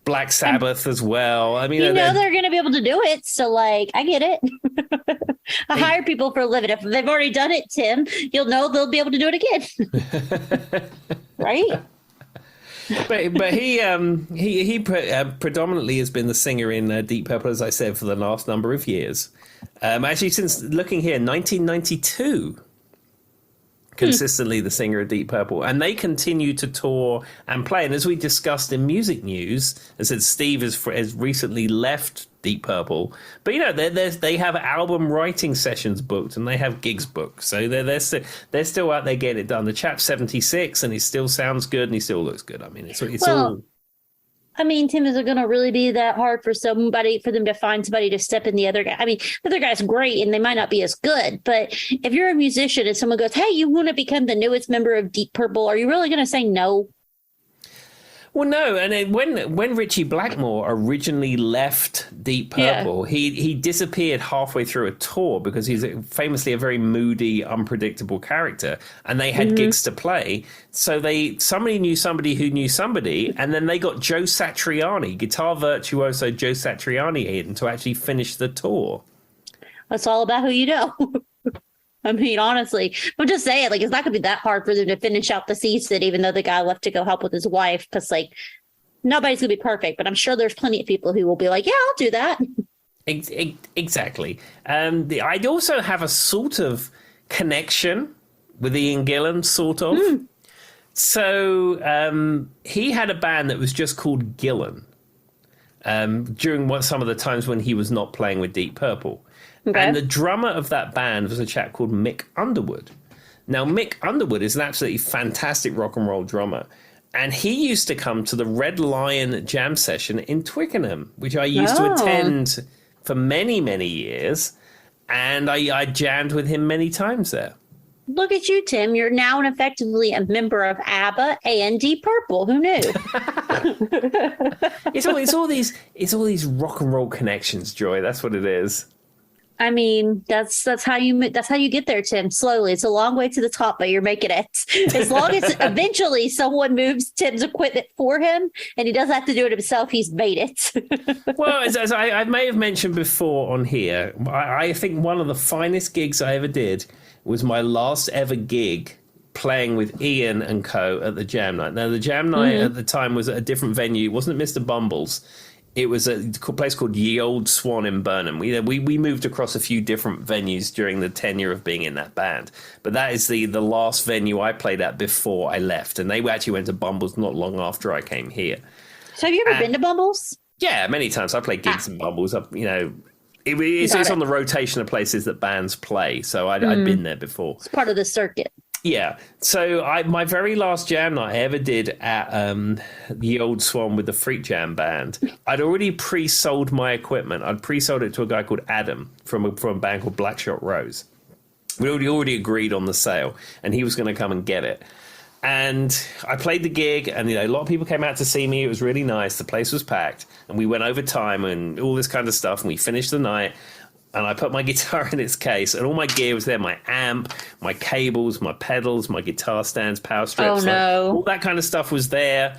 Black Sabbath as well. I mean, they're going to be able to do it. So, like, I get it. I hire people for a living. If they've already done it, Tim, you'll know they'll be able to do it again. Right? But he predominantly has been the singer in Deep Purple, as I said, for the last number of years. Actually, since looking here, 1992. Consistently the singer of Deep Purple, and they continue to tour and play. And as we discussed in music news, I said Steve has recently left Deep Purple, but they have album writing sessions booked and they have gigs booked, so they're still out there getting it done. The chap's 76 and he still sounds good and he still looks good. I mean, it's all. I mean, Tim, is it going to really be that hard for them to find somebody to step in the other guy? I mean, the other guy's great and they might not be as good, but if you're a musician and someone goes, hey, you want to become the newest member of Deep Purple, are you really going to say no? Well, no, and when Richie Blackmore originally left Deep Purple, he disappeared halfway through a tour because he's famously a very moody, unpredictable character, and they had gigs to play. So somebody knew somebody who knew somebody, and then they got Joe Satriani, guitar virtuoso Joe Satriani, in to actually finish the tour. It's all about who you know. I mean, honestly, I'm just saying, it's not going to be that hard for them to finish out the season, even though the guy left to go help with his wife, because, nobody's going to be perfect. But I'm sure there's plenty of people who will be like, yeah, I'll do that. Exactly. I'd also have a sort of connection with Ian Gillan, sort of. So he had a band that was just called Gillan during some of the times when he was not playing with Deep Purple. Okay. And the drummer of that band was a chap called Mick Underwood. Now, Mick Underwood is an absolutely fantastic rock and roll drummer. And he used to come to the Red Lion jam session in Twickenham, which I used to attend for many, many years. And I jammed with him many times there. Look at you, Tim. You're now effectively a member of ABBA and Deep Purple. Who knew? It's all these rock and roll connections, Joy. That's what it is. I mean, that's how you get there, Tim. Slowly. It's a long way to the top, but you're making it. As long as eventually someone moves Tim's equipment for him and he doesn't have to do it himself, he's made it. Well, as I may have mentioned before on here, I think one of the finest gigs I ever did was my last ever gig playing with Ian and co at the Jam Night. Now, the Jam Night at the time was at a different venue. It wasn't at Mr. Bumble's. It was a place called Ye Old Swan in Burnham. We moved across a few different venues during the tenure of being in that band. But that is the last venue I played at before I left. And they actually went to Bumble's not long after I came here. So have you ever been to Bumble's? Yeah, many times. I played gigs in Bumble's. It's on the rotation of places that bands play. So I'd been there before. It's part of the circuit. Yeah. So my very last jam night I ever did at the Old Swan with the Freak Jam band, I'd already pre-sold my equipment. I'd pre-sold it to a guy called Adam from a band called Blackshot Rose. We already agreed on the sale, and he was going to come and get it. And I played the gig, and a lot of people came out to see me. It was really nice. The place was packed, and we went over time and all this kind of stuff, and we finished the night. And I put my guitar in its case, and all my gear was there, my amp, my cables, my pedals, my guitar stands, power strips. Oh, no. All that kind of stuff was there.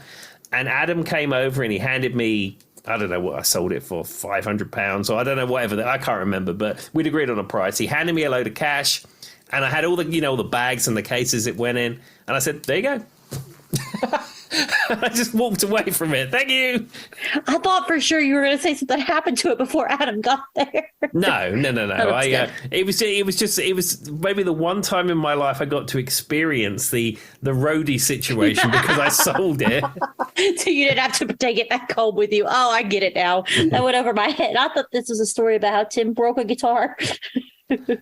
And Adam came over and he handed me, I don't know what I sold it for, £500, or I don't know, whatever. I can't remember, but we'd agreed on a price. He handed me a load of cash, and I had all the, all the bags and the cases it went in. And I said, there you go. I just walked away from it. Thank you. I thought for sure you were going to say something happened to it before Adam got there. No. It was maybe the one time in my life I got to experience the roadie situation because I sold it. So you didn't have to take it back home with you. Oh, I get it now. That went over my head. I thought this was a story about how Tim broke a guitar.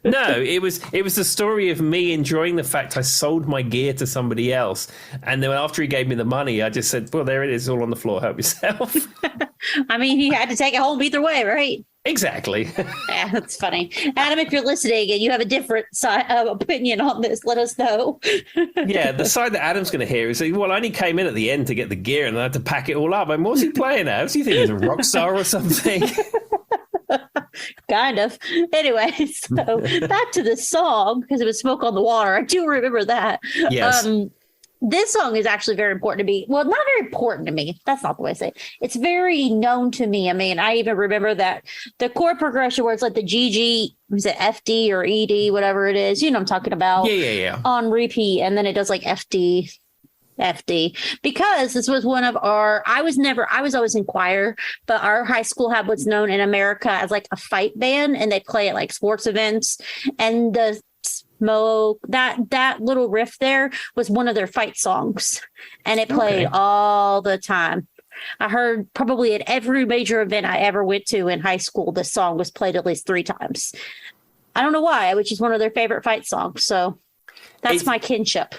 No, it was the story of me enjoying the fact I sold my gear to somebody else, and then after he gave me the money, I just said, "Well, there it is, all on the floor. Help yourself." I mean, he had to take it home either way, right? Exactly. Yeah, that's funny. Adam, if you're listening and you have a different opinion on this, let us know. Yeah, the side that Adam's going to hear is, well, I only came in at the end to get the gear and I had to pack it all up. And what's he playing at? Do you think he's a rock star or something? Kind of. Anyway, so back to the song, because it was Smoke on the Water. I do remember that. Yes. This song is actually very important to me. Well, not very important to me. That's not the way I say it. It's very known to me. I mean, I even remember that the chord progression where it's like the G, G, was it FD or ED, whatever it is, you know what I'm talking about. Yeah. On repeat, and then it does like FD, because this was one of our, I was always in choir, but our high school had what's known in America as like a fight band, and they play at like sports events, and the smoke, that little riff there was one of their fight songs, and it played all the time. I heard probably at every major event I ever went to in high school, this song was played at least 3 times. I don't know why, which is one of their favorite fight songs. So that's my kinship.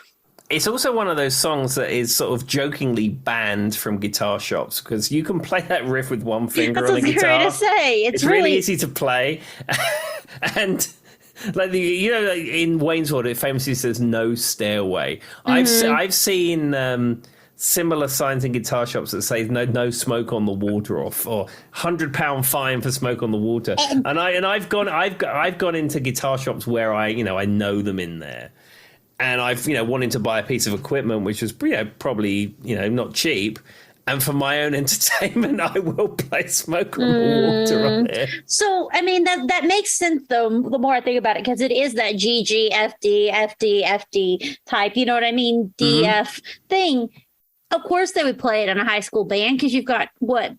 It's also one of those songs that is sort of jokingly banned from guitar shops, because you can play that riff with one finger on a guitar. To say. It's really easy to play. And like in Wayne's World, it famously says no stairway. I've seen similar signs in guitar shops that say no smoke on the water, or £100 fine for smoke on the water. And I've gone into guitar shops where I know them in there. And I've, wanted to buy a piece of equipment, which was, probably, not cheap. And for my own entertainment, I will play Smoke on the Water on it. So, I mean, that makes sense, though, the more I think about it, because it is that GG, FD, FD, FD type, you know what I mean, DF thing. Of course, they would play it in a high school band, because you've got,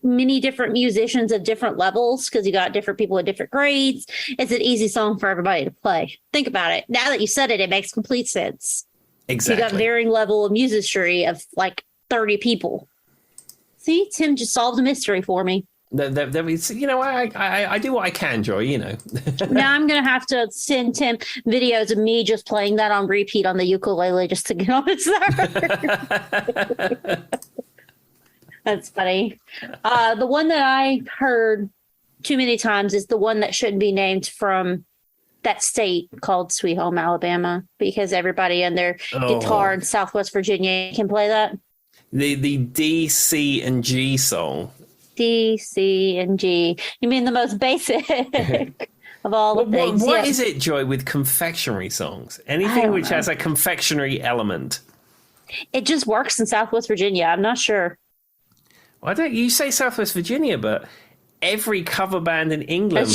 many different musicians at different levels, because you got different people at different grades. It's an easy song for everybody to play. Think about it. Now that you said it, it makes complete sense. Exactly. You got varying level of musicry of like 30 people. See, Tim just solved a mystery for me. I do what I can, Joy, Now I'm going to have to send Tim videos of me just playing that on repeat on the ukulele just to get on his nerve. That's funny. The one that I heard too many times is the one that shouldn't be named, from that state called Sweet Home Alabama, because everybody on their guitar in Southwest Virginia can play that. The D, C, and G song. D, C, and G. You mean the most basic of all the things. What is it, Joy, with confectionary songs? Anything which has a confectionary element? It just works in Southwest Virginia. I'm not sure. Why don't you say Southwest Virginia, but every cover band in England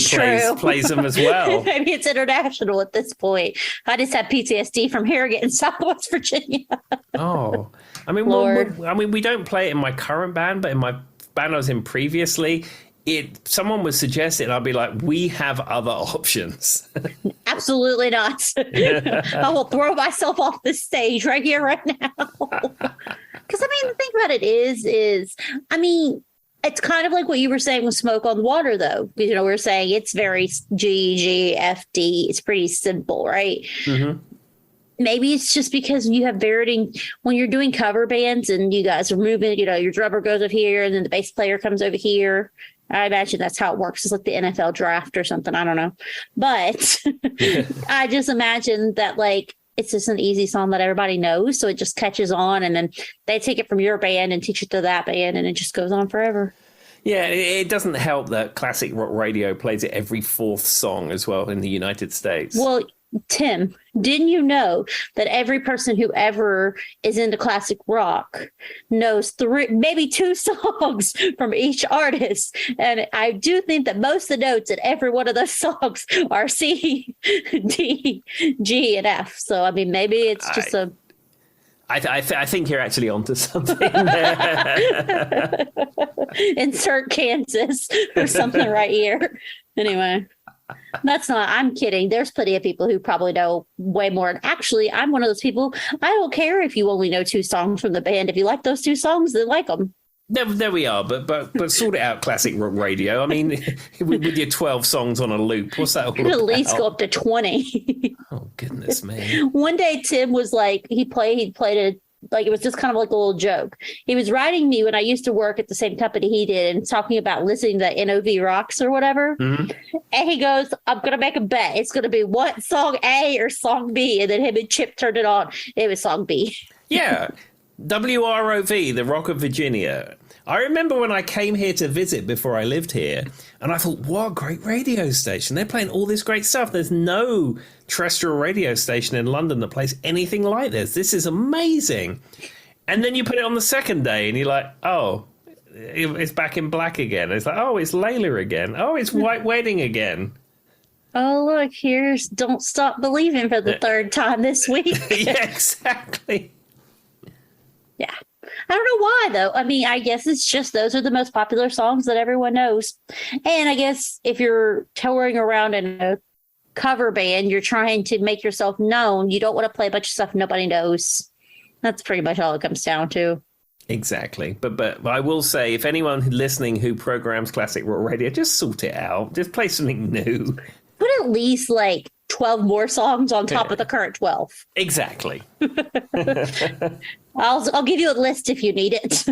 plays them as well. Maybe it's international at this point. I just have PTSD from hearing it in Southwest Virginia. We don't play it in my current band, but in my band I was in previously, someone would suggest it, and I'd be like, we have other options. Absolutely not. I will throw myself off the stage right here, right now. Because the thing about it is it's kind of like what you were saying with Smoke on the Water, though. We were saying it's very G, G, F, D. It's pretty simple, right? Mm-hmm. Maybe it's just because you have varying, when you're doing cover bands and you guys are moving, your drummer goes over here and then the bass player comes over here. I imagine that's how it works. It's like the NFL draft or something. I don't know. But I just imagine that it's just an easy song that everybody knows. So it just catches on, and then they take it from your band and teach it to that band, and it just goes on forever. Yeah, it doesn't help that classic rock radio plays it every 4th song as well in the United States. Well, Tim, didn't you know that every person who ever is into classic rock knows 3, maybe 2 songs from each artist? And I do think that most of the notes in every one of those songs are C, D, G, and F. So, maybe it's just I think you're actually onto something there. Insert Kansas or something right here. Anyway. I'm kidding. There's plenty of people who probably know way more. And actually, I'm one of those people. I don't care if you only know 2 songs from the band. If you like those 2 songs, then like them. There we are. But sort it out, classic rock radio. With your 12 songs on a loop, what's that all about? At least go up to 20. Oh, goodness me. One day, Tim was like, he played it. It was just kind of like a little joke. He was writing me when I used to work at the same company he did, and talking about listening to NOV Rocks or whatever. Mm-hmm. And he goes, I'm going to make a bet. It's going to be what, song A or song B? And then him and Chip turned it on. It was song B. Yeah. WROV, the Rock of Virginia. I remember when I came here to visit before I lived here, and I thought, what a great radio station. They're playing all this great stuff. There's no terrestrial radio station in London that plays anything like this. This is amazing. And then you put it on the second day, and you're like, oh, it's back in black again. It's like, oh, it's Layla again. Oh, it's White Wedding again. Oh, look, here's Don't Stop Believing for the third time this week. Yeah, exactly. Yeah. I don't know why, though. I mean, I guess it's just those are the most popular songs that everyone knows. And I guess if you're touring around in a cover band, you're trying to make yourself known. You don't want to play a bunch of stuff nobody knows. That's pretty much all it comes down to. Exactly. But I will say, if anyone listening who programs classic rock radio, just sort it out. Just play something new. Put at least like 12 more songs on top of the current 12. Exactly. I'll give you a list if you need it.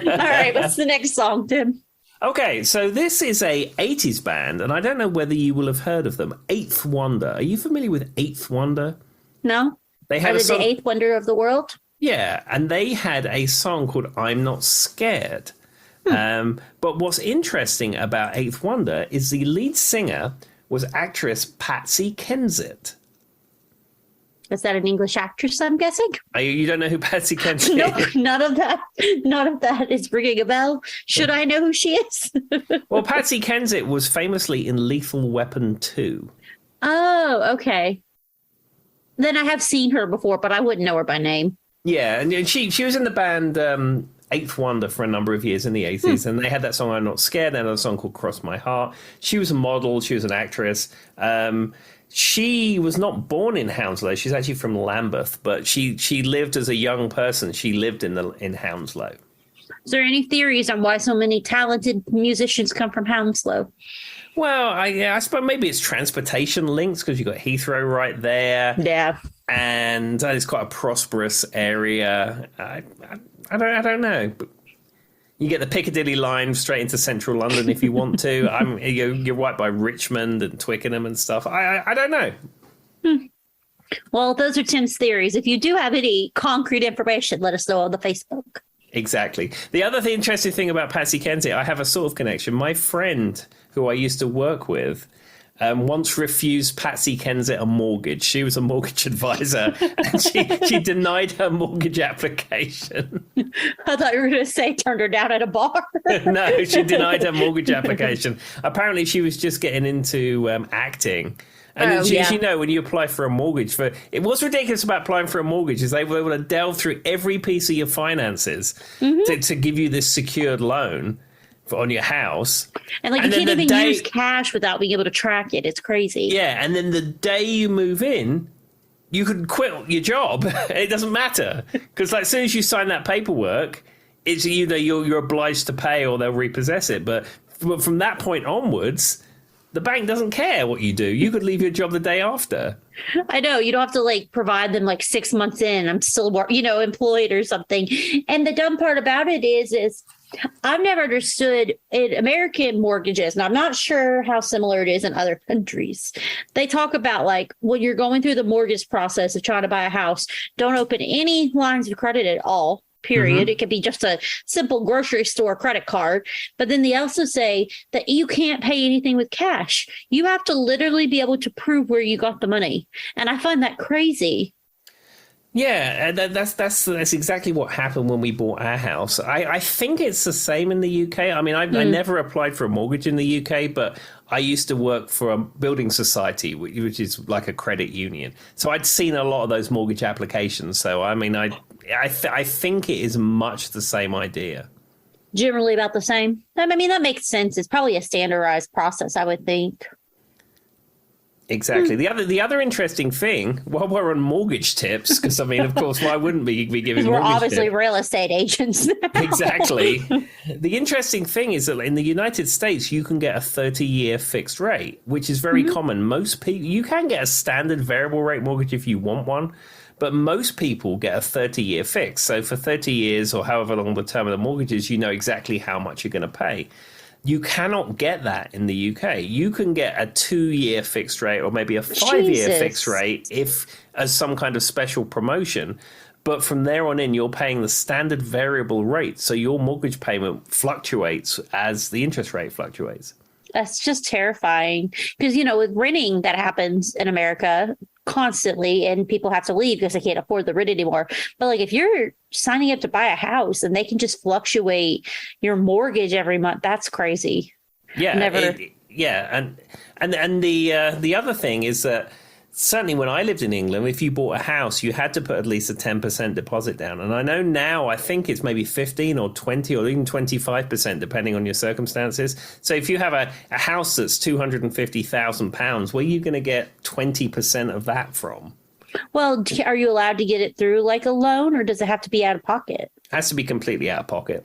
All right, what's the next song, Tim? Okay, so this is a 80s band, and I don't know whether you will have heard of them. Eighth Wonder. Are you familiar with Eighth Wonder? No. They had the eighth wonder of the world? Yeah, and they had a song called I'm Not Scared. But what's interesting about Eighth Wonder is the lead singer was actress Patsy Kensit. Is that an English actress, I'm guessing? You don't know who Patsy Kensit No, is? none of that is ringing a bell. Should I know who she is? Well, Patsy Kensit was famously in Lethal Weapon 2. Oh, okay. Then I have seen her before, but I wouldn't know her by name. Yeah, and she was in the band Eighth Wonder for a number of years in the 80s, and they had that song I'm Not Scared, and another song called Cross My Heart. She was a model, she was an actress. She was not born in Hounslow. She's actually from Lambeth, but she lived as a young person. She lived in Hounslow. Is there any theories on why so many talented musicians come from Hounslow? Well, I suppose maybe it's transportation links because you've got Heathrow right there. Yeah. And it's quite a prosperous area. I don't know. But you get the Piccadilly line straight into central London if you want to. You're right by Richmond and Twickenham and stuff. I don't know. Well, those are Tim's theories. If you do have any concrete information, let us know on the Facebook. Exactly. The other interesting thing about Patsy Kensit, I have a sort of connection. My friend who I used to work with once refused Patsy Kensit a mortgage. She was a mortgage advisor, and she denied her mortgage application. I thought you were going to say turned her down at a bar. No, she denied her mortgage application. Apparently, she was just getting into acting. And you know, when you apply for a mortgage, what's ridiculous about applying for a mortgage is they were able to delve through every piece of your finances to give you this secured loan on your house. And you can't even use cash without being able to track it. It's crazy. Yeah, and then the day you move in, you could quit your job. It doesn't matter. Because as soon as you sign that paperwork, it's either you're obliged to pay or they'll repossess it. But from that point onwards, the bank doesn't care what you do. You could leave your job the day after. I know. You don't have to provide them 6 months in. I'm still employed or something. And the dumb part about it is I've never understood in American mortgages, and I'm not sure how similar it is in other countries. They talk about when you're going through the mortgage process of trying to buy a house, don't open any lines of credit at all. Period. It could be just a simple grocery store credit card. But then they also say that you can't pay anything with cash. You have to literally be able to prove where you got the money. And I find that crazy. Yeah, that's exactly what happened when we bought our house. I think it's the same in the UK. I mean, I never applied for a mortgage in the UK, but I used to work for a building society, which is like a credit union. So I'd seen a lot of those mortgage applications. So, I mean, I think it is much the same idea. Generally about the same. I mean, that makes sense. It's probably a standardized process, I would think. Exactly. The other interesting thing, while we're on mortgage tips, because I mean, of course, why wouldn't we be giving mortgage tips? We're obviously real estate agents. Exactly. The interesting thing is that in the United States, you can get a 30-year fixed rate, which is very common. Most people, you can get a standard variable rate mortgage if you want one, but most people get a 30-year fix. So for 30 years or however long the term of the mortgage is, you know exactly how much you're going to pay. You cannot get that in the UK. You can get a 2-year fixed rate or maybe a 5-year fixed rate if as some kind of special promotion. But from there on in, you're paying the standard variable rate. So your mortgage payment fluctuates as the interest rate fluctuates. That's just terrifying because, with renting that happens in America constantly and people have to leave because they can't afford the rent anymore. But if you're signing up to buy a house and they can just fluctuate your mortgage every month, that's crazy. Yeah. yeah, and the other thing is that certainly when I lived in England, if you bought a house, you had to put at least a 10% deposit down. And I know now, I think it's maybe 15 or 20 or even 25%, depending on your circumstances. So if you have a house that's £250,000, where are you going to get 20% of that from? Well, are you allowed to get it through like a loan, or does it have to be out of pocket? It has to be completely out of pocket.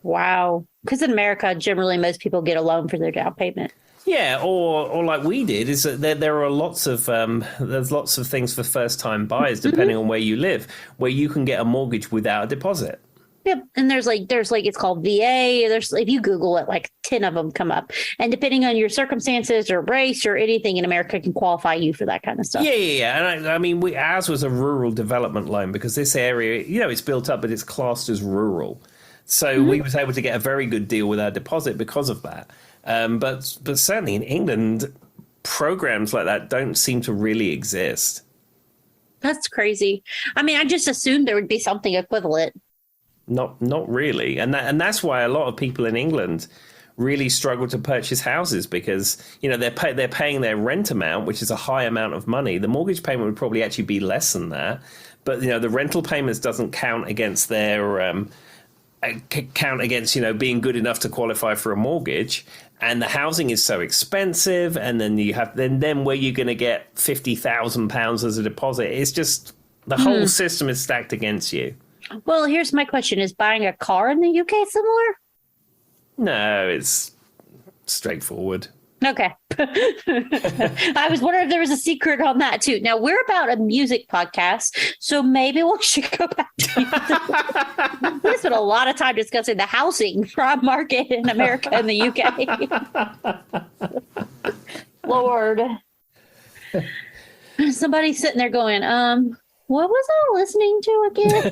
Wow. Because in America, generally, most people get a loan for their down payment. Yeah, or like we did, is that there are lots of there's lots of things for first time buyers, depending on where you live, where you can get a mortgage without a deposit. Yep, and there's like it's called VA. There's, if you Google it, like 10 of them come up, and depending on your circumstances or race or anything in America, can qualify you for that kind of stuff. Yeah. And I mean, ours was a rural development loan because this area, it's built up, but it's classed as rural. So we was able to get a very good deal with our deposit because of that. But certainly in England, programs like that don't seem to really exist. That's crazy. I mean, I just assumed there would be something equivalent. Not really. And that's why a lot of people in England really struggle to purchase houses because, they're paying their rent amount, which is a high amount of money. The mortgage payment would probably actually be less than that. But, the rental payments doesn't count against their being good enough to qualify for a mortgage. And the housing is so expensive, and then you have then where you're going to get £50,000 as a deposit. It's just the whole system is stacked against you. Well, here's my question: is buying a car in the UK similar? No, it's straightforward. Okay. I was wondering if there was a secret on that too. Now, we're about a music podcast, so maybe we should go back to we spent a lot of time discussing the housing market in America and the UK. Lord. Somebody's sitting there going, what was I listening to again?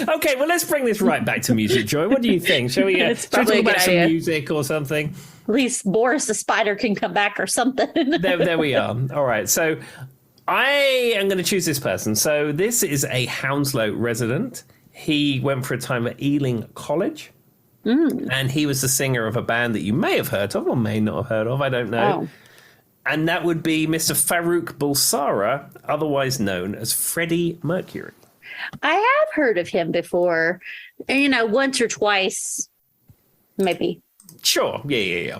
Okay, well, let's bring this right back to music, Joy. What do you think? Shall we talk about some music or something? At least Boris the Spider can come back or something. There we are. All right, so I am going to choose this person. So this is a Hounslow resident. He went for a time at Ealing College, and he was the singer of a band that you may have heard of or may not have heard of. I don't know. Oh. And that would be Mr. Farouk Bulsara, otherwise known as Freddie Mercury. I have heard of him before, once or twice, maybe. Sure, yeah.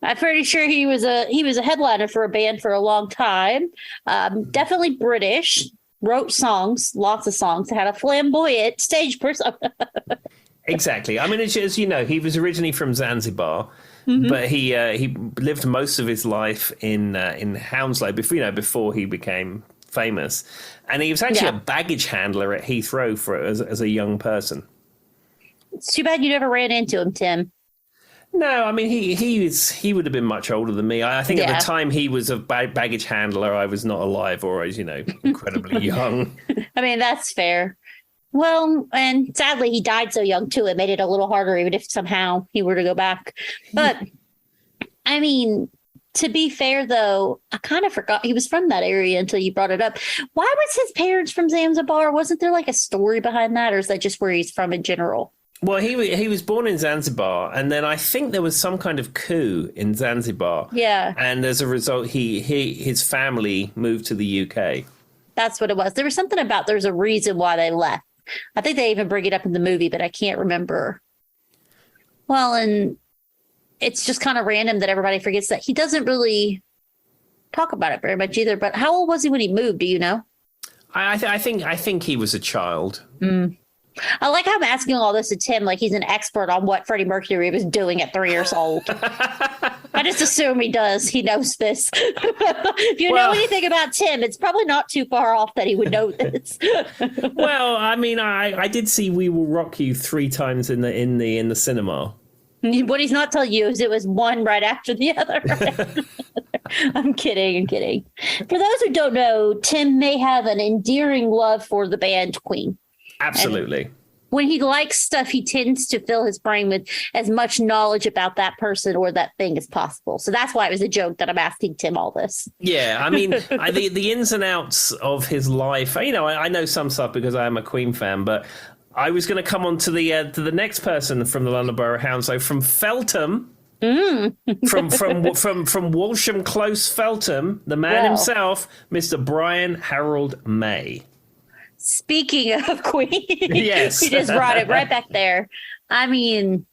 I'm pretty sure he was a headliner for a band for a long time. Definitely British. Wrote songs, lots of songs. Had a flamboyant stage persona. Exactly. I mean, as you know, he was originally from Zanzibar. But he lived most of his life in Hounslow before he became famous, and he was actually a baggage handler at Heathrow as a young person. It's too bad you never ran into him, Tim. No, I mean he would have been much older than me. I think at the time he was a baggage handler, I was not alive, or I was incredibly young. I mean, that's fair. Well, and sadly, he died so young, too. It made it a little harder, even if somehow he were to go back. But, I mean, to be fair, though, I kind of forgot he was from that area until you brought it up. Why was his parents from Zanzibar? Wasn't there like a story behind that, or is that just where he's from in general? Well, he was born in Zanzibar, and then I think there was some kind of coup in Zanzibar. Yeah. And as a result, his family moved to the UK. That's what it was. There was something about there's a reason why they left. I think they even bring it up in the movie, but I can't remember. Well, and it's just kind of random that everybody forgets that he doesn't really talk about it very much either. But how old was he when he moved? Do you know? I think he was a child. I like how I'm asking all this to Tim, like he's an expert on what Freddie Mercury was doing at 3 years old. I just assume he does. He knows this. If you know anything about Tim, it's probably not too far off that he would know this. Well, I mean, I did see We Will Rock You 3 times in the cinema. What he's not telling you is it was one right after the other. I'm kidding. For those who don't know, Tim may have an endearing love for the band Queen. Absolutely. And when he likes stuff, he tends to fill his brain with as much knowledge about that person or that thing as possible. So that's why it was a joke that I'm asking Tim all this. Yeah, I mean, the ins and outs of his life, I know some stuff because I am a Queen fan, but I was going to come on to the next person from the London Borough of Hounslow, from Feltham Mm. From Walsham Close, Feltham, the man himself, Mr. Brian Harold May. Speaking of Queen, Yes. we just brought it right back there. I mean,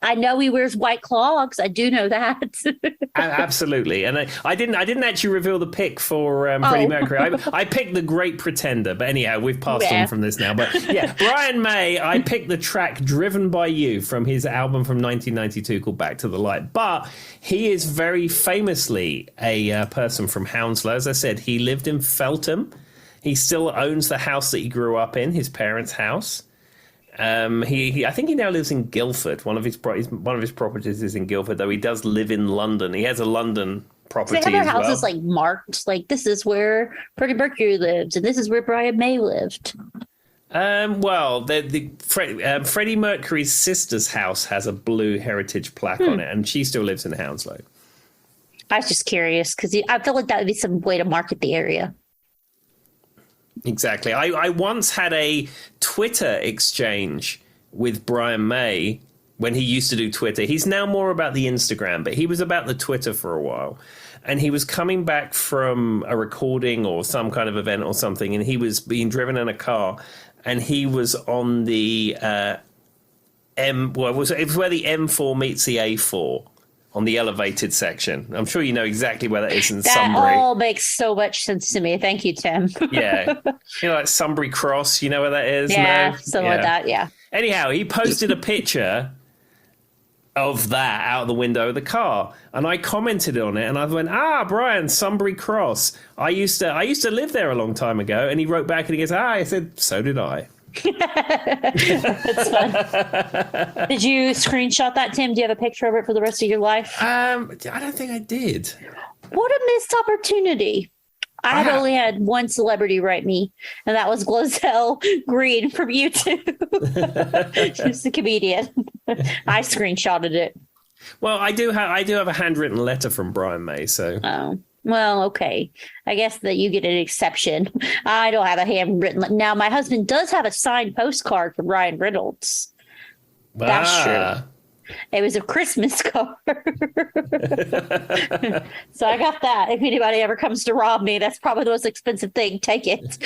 I know he wears white clogs. I do know that. Absolutely, and I didn't actually reveal the pick for Freddie Mercury. I picked The Great Pretender, but anyhow, we've passed on from this now. But yeah, Brian May, I picked the track "Driven by You" from his album from 1992 called "Back to the Light." But he is very famously a person from Hounslow. As I said, he lived in Feltham. He still owns the house that he grew up in, his parents' house. I think he now lives in Guildford. One of his properties is in Guildford, though he does live in London. He has a London property as well. They have their houses like marked, like this is where Freddie Mercury lived, and this is where Brian May lived. Well, Freddie Mercury's sister's house has a blue heritage plaque on it, and she still lives in Hounslow. I was just curious because I feel like that would be some way to market the area. Exactly. I once had a Twitter exchange with Brian May when he used to do Twitter. He's now more about the Instagram, but he was about the Twitter for a while. And he was coming back from a recording or some kind of event or something, and he was being driven in a car, and he was on the it was where the M4 meets the A4. On the elevated section. I'm sure you know exactly where that is in Sunbury. That all makes so much sense to me. Thank you, Tim. Yeah. You know, like Sunbury Cross, you know where that is? Yeah, no? something like that, yeah. Anyhow, he posted a picture of that out the window of the car. And I commented on it and I went, Brian, Sunbury Cross. I used to live there a long time ago. And he wrote back and he goes, I said, so did I. That's fun. Did you screenshot that, Tim? Do you have a picture of it for the rest of your life? I don't think I did. What a missed opportunity. I had only had one celebrity write me, and that was Glozell Green from YouTube. She's a comedian. I screenshotted it. Well, I do have a handwritten letter from Brian May, so. Oh. Well, okay. I guess that you get an exception. I don't have a handwritten. Now, my husband does have a signed postcard from Ryan Reynolds. That's true. It was a Christmas card. So I got that. If anybody ever comes to rob me, that's probably the most expensive thing. Take it.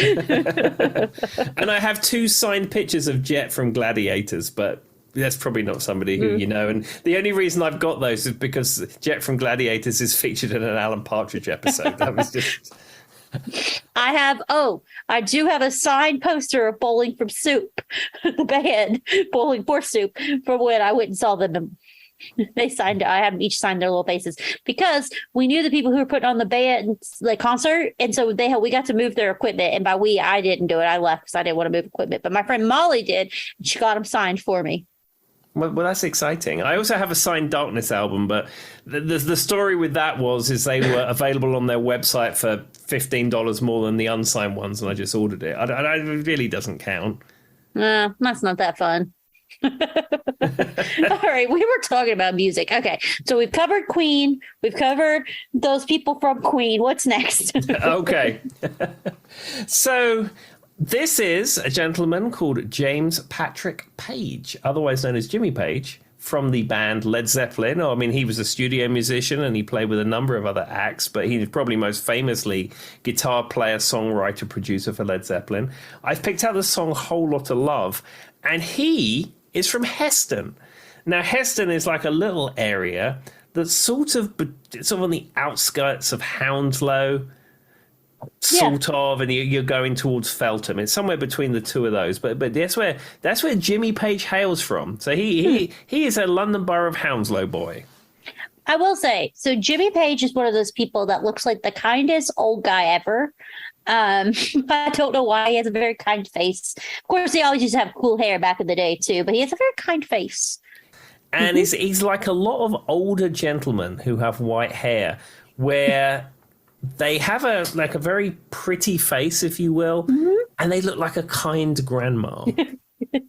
And I have 2 signed pictures of Jet from Gladiators, but that's probably not somebody who you know. And the only reason I've got those is because Jet from Gladiators is featured in an Alan Partridge episode. That was just... I do have a signed poster of Bowling from Soup, the band, Bowling for Soup, from when I went and saw them. They signed it. I had them each sign their little faces because we knew the people who were putting on the band, the concert. And so we got to move their equipment. And by I didn't do it. I left because I didn't want to move equipment. But my friend Molly did. And she got them signed for me. Well, that's exciting. I also have a signed Darkness album, but the story with that is they were available on their website for $15 more than the unsigned ones, and I just ordered it. It really doesn't count. That's not that fun. All right, we were talking about music. Okay, so we've covered Queen. We've covered those people from Queen. What's next? Okay. So... this is a gentleman called James Patrick Page, otherwise known as Jimmy Page, from the band Led Zeppelin. I mean, he was a studio musician and he played with a number of other acts, but he's probably most famously guitar player, songwriter, producer for Led Zeppelin. I've picked out the song Whole Lotta Love, and he is from Heston. Now, Heston is like a little area that's sort of on the outskirts of Hounslow, sort of, and you're going towards Feltham. It's somewhere between the two of those, but that's where Jimmy Page hails from. So he is a London Borough of Hounslow boy. I will say, so Jimmy Page is one of those people that looks like the kindest old guy ever. I don't know why. He has a very kind face. Of course, he always used to have cool hair back in the day too, but he has a very kind face. And he's like a lot of older gentlemen who have white hair, where they have a very pretty face, if you will, and they look like a kind grandma.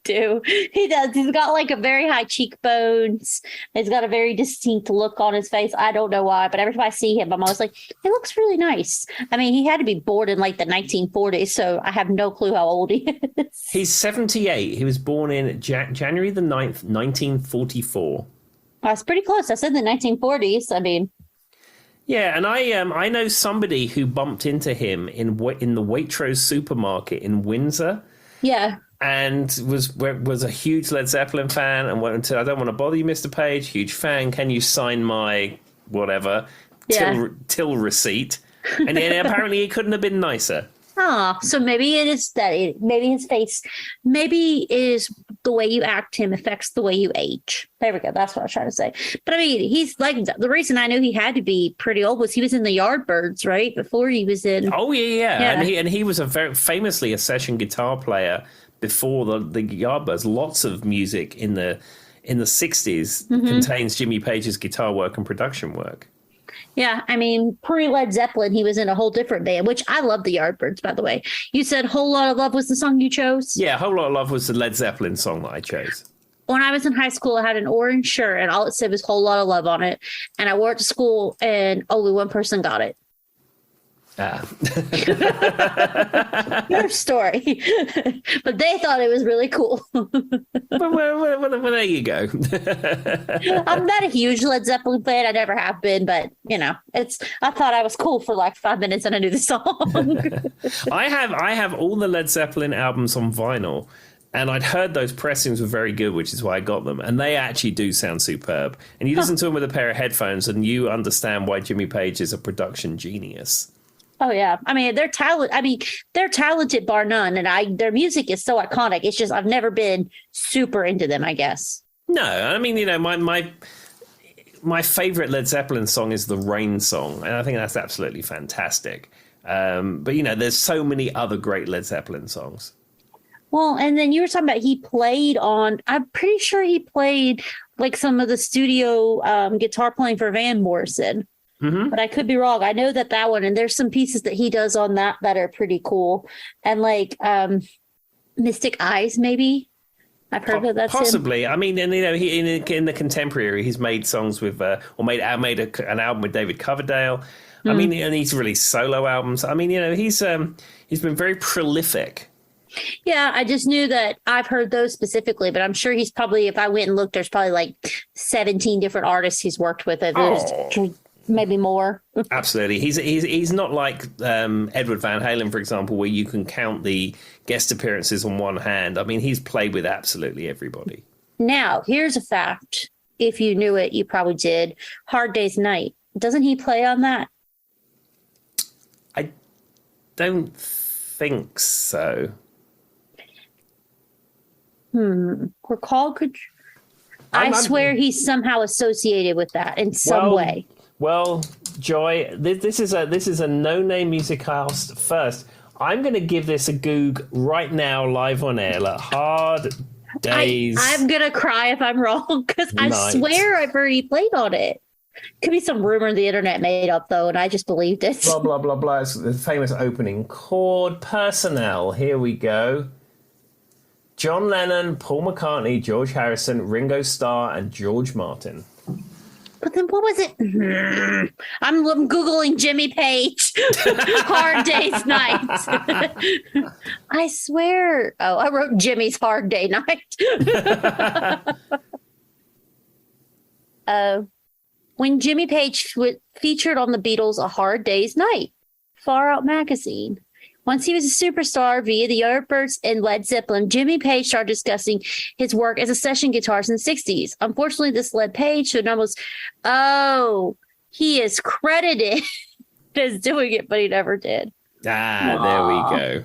Do he does? He's got like a very high cheekbones. He's got a very distinct look on his face. I don't know why, but every time I see him, I'm always like, he looks really nice. I mean, he had to be born in like the 1940s, so I have no clue how old he is. He's 78. He was born in January the 9th, 1944. That's pretty close. I said the 1940s. I mean, Yeah, and I know somebody who bumped into him in the Waitrose supermarket in Windsor. yeah. And was a huge Led Zeppelin fan and went into, I don't want to bother you, Mr. Page, huge fan. Can you sign my whatever till receipt? And then apparently it couldn't have been nicer. Oh, so maybe it is that. Maybe his face. Maybe it is the way you act him affects the way you age. There we go. That's what I was trying to say. But I mean, he's like the reason I knew he had to be pretty old was he was in the Yardbirds, right? Before he was in. Oh yeah. And he was a very famously a session guitar player before the Yardbirds. Lots of music in the 60s contains Jimmy Page's guitar work and production work. Yeah, I mean, pre-Led Zeppelin, he was in a whole different band, which I love the Yardbirds, by the way. You said Whole Lot of Love was the song you chose? Yeah, Whole Lot of Love was the Led Zeppelin song that I chose. When I was in high school, I had an orange shirt, and all it said was Whole Lot of Love on it. And I wore it to school, and only one person got it. Your story. But they thought it was really cool. well, there you go. I'm not a huge Led Zeppelin fan. I never have been, but I thought I was cool for like 5 minutes and I knew the song. I have all the Led Zeppelin albums on vinyl, and I'd heard those pressings were very good, which is why I got them. And they actually do sound superb. And you listen to them with a pair of headphones and you understand why Jimmy Page is a production genius. Oh yeah, I mean they're talented bar none, and their music is so iconic. It's just I've never been super into them, I guess. No, I mean my favorite Led Zeppelin song is the Rain song, and I think that's absolutely fantastic. But there's so many other great Led Zeppelin songs. Well, and then you were talking about I'm pretty sure he played like some of the studio guitar playing for Van Morrison. Mm-hmm. But I could be wrong. I know that one, and there's some pieces that he does on that are pretty cool. And like Mystic Eyes, maybe. I've heard that that's possibly. Him. I mean, and he in the contemporary, he's made songs with an album with David Coverdale. I mean, and he's released solo albums. I mean, he's been very prolific. Yeah, I just knew that I've heard those specifically, but I'm sure he's probably, if I went and looked, there's probably like 17 different artists he's worked with. Maybe more. Absolutely. He's not like Edward Van Halen, for example, where you can count the guest appearances on one hand. I mean, he's played with absolutely everybody. Now, here's a fact. If you knew it, you probably did. Hard Day's Night. Doesn't he play on that? I don't think so. I swear he's somehow associated with that in some way. Well, Joy, this is a no-name music house. First, I'm going to give this a goog right now, live on air. Like Hard Days. I'm going to cry if I'm wrong because I swear I've heard he played on it. Could be some rumor the internet made up though, and I just believed it. Blah blah blah blah. It's the famous opening chord. Personnel. Here we go. John Lennon, Paul McCartney, George Harrison, Ringo Starr, and George Martin. But then what was it? I'm Googling Jimmy Page. Hard Day's Night. I swear. Oh, I wrote Jimmy's Hard Day Night. When Jimmy Page featured on the Beatles' A Hard Day's Night, Far Out magazine. Once he was a superstar via the Yardbirds and Led Zeppelin, Jimmy Page started discussing his work as a session guitarist in the 60s. Unfortunately, this led Page to an almost, he is credited as doing it, but he never did. There we go.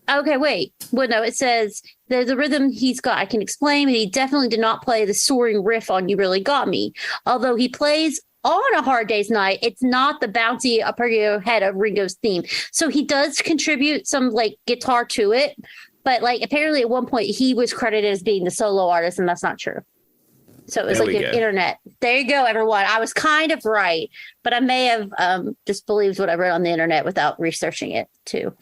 Okay, wait. Well, no, it says there's a rhythm he's got. I can explain, but he definitely did not play the soaring riff on You Really Got Me. Although he plays on A Hard Day's Night, it's not the bouncy upper your head of Ringo's theme. So he does contribute some like guitar to it, but like apparently at one point he was credited as being the solo artist, and that's not true. So it was like the internet. There you go, everyone. I was kind of right, but I may have just believed what I read on the internet without researching it too.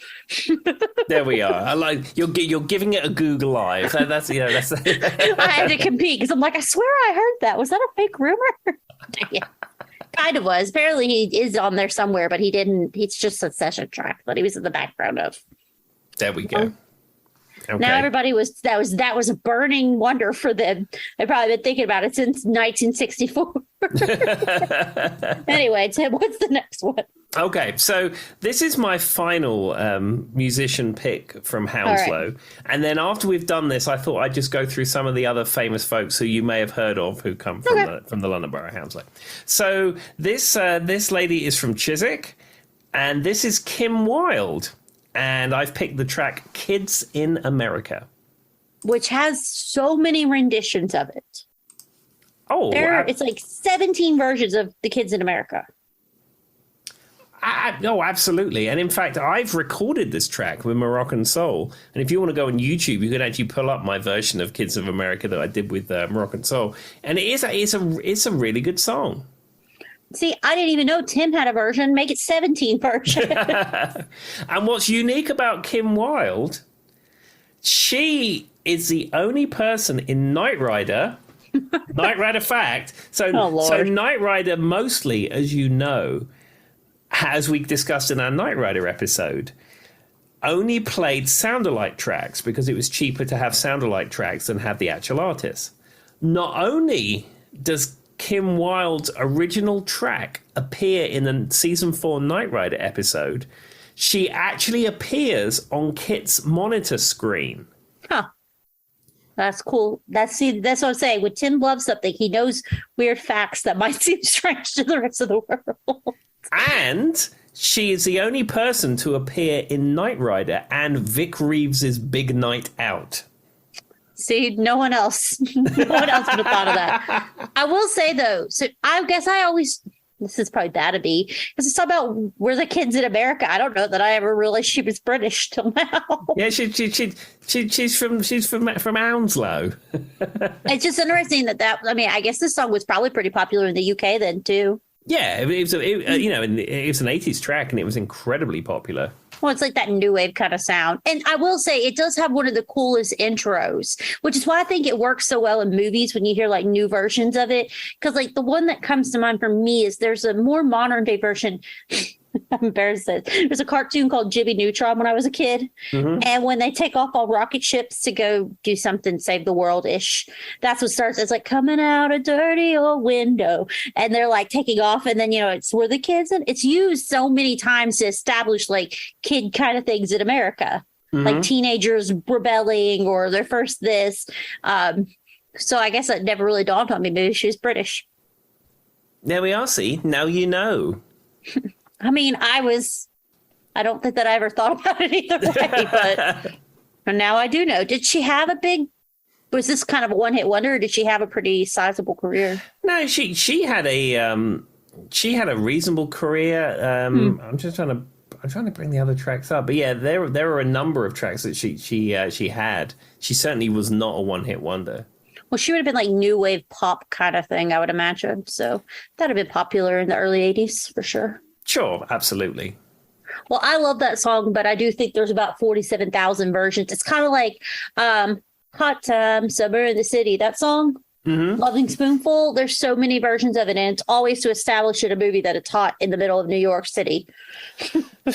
There we are. I like you're giving it a Google Live. That's I had to compete because I'm like, I swear I heard that. Was that a fake rumor? Yeah. Kind of was. Apparently he is on there somewhere, but he didn't. He's just a session track that he was in the background of. There we go. Okay. Now everybody that was a burning wonder for them. They've probably been thinking about it since 1964. Anyway, Tim, what's the next one? Okay, so this is my final musician pick from Hounslow. Right. And then after we've done this, I thought I'd just go through some of the other famous folks who you may have heard of who come from the London Borough of Hounslow. So this lady is from Chiswick, and this is Kim Wilde. And I've picked the track Kids in America, which has so many renditions of it. Oh, it's like 17 versions of the Kids in America. No, absolutely. And in fact, I've recorded this track with Moroccan Soul. And if you want to go on YouTube, you can actually pull up my version of Kids of America that I did with Moroccan Soul. And it's a really good song. See, I didn't even know Tim had a version. Make it 17 versions. And what's unique about Kim Wilde, she is the only person in Knight Rider, Knight Rider fact. So Knight Rider mostly, as you know, as we discussed in our Knight Rider episode, only played sound-alike tracks because it was cheaper to have sound-alike tracks than have the actual artists. Not only does Kim Wilde's original track appear in the season 4 Knight Rider episode, she actually appears on Kit's monitor screen. Huh. That's cool. That's what I'm saying. When Tim loves something, he knows weird facts that might seem strange to the rest of the world. And she is the only person to appear in Knight Rider and Vic Reeves's Big Night Out. See, no one else would have thought of that. I will say, though, so I guess this is probably bad of me, because it's about we're the kids in America. I don't know that I ever realized she was British till now. Yeah, she's from Hounslow. It's just interesting I guess this song was probably pretty popular in the UK then, too. Yeah, it was an 80s track, and it was incredibly popular. Well, it's like that new wave kind of sound. And I will say it does have one of the coolest intros, which is why I think it works so well in movies when you hear like new versions of it. Because like the one that comes to mind for me is there's a more modern day version. I'm embarrassed. There's a cartoon called Jimmy Neutron when I was a kid. Mm-hmm. And when they take off on rocket ships to go do something, save the world-ish, that's what starts. It's like coming out a dirty old window. And they're like taking off. And then, it's where the kids, and it's used so many times to establish like kid kind of things in America, mm-hmm. like teenagers rebelling or their first this. So I guess it never really dawned on me. Maybe she was British. There we are. See, now you know. I mean, I don't think that I ever thought about it either way, but now I do know. Did she have was this kind of a one-hit wonder, or did she have a pretty sizable career? No, she had a reasonable career. I'm trying to bring the other tracks up, but yeah, there were a number of tracks that she had. She certainly was not a one-hit wonder. Well, she would have been like new wave pop kind of thing, I would imagine. So that'd have been popular in the early 80s for sure. Sure, absolutely. Well, I love that song, but I do think there's about 47,000 versions. It's kind of like Hot Time, Summer in the City, that song, mm-hmm. Loving Spoonful. There's so many versions of it, and it's always to establish in a movie that it's hot in the middle of New York City.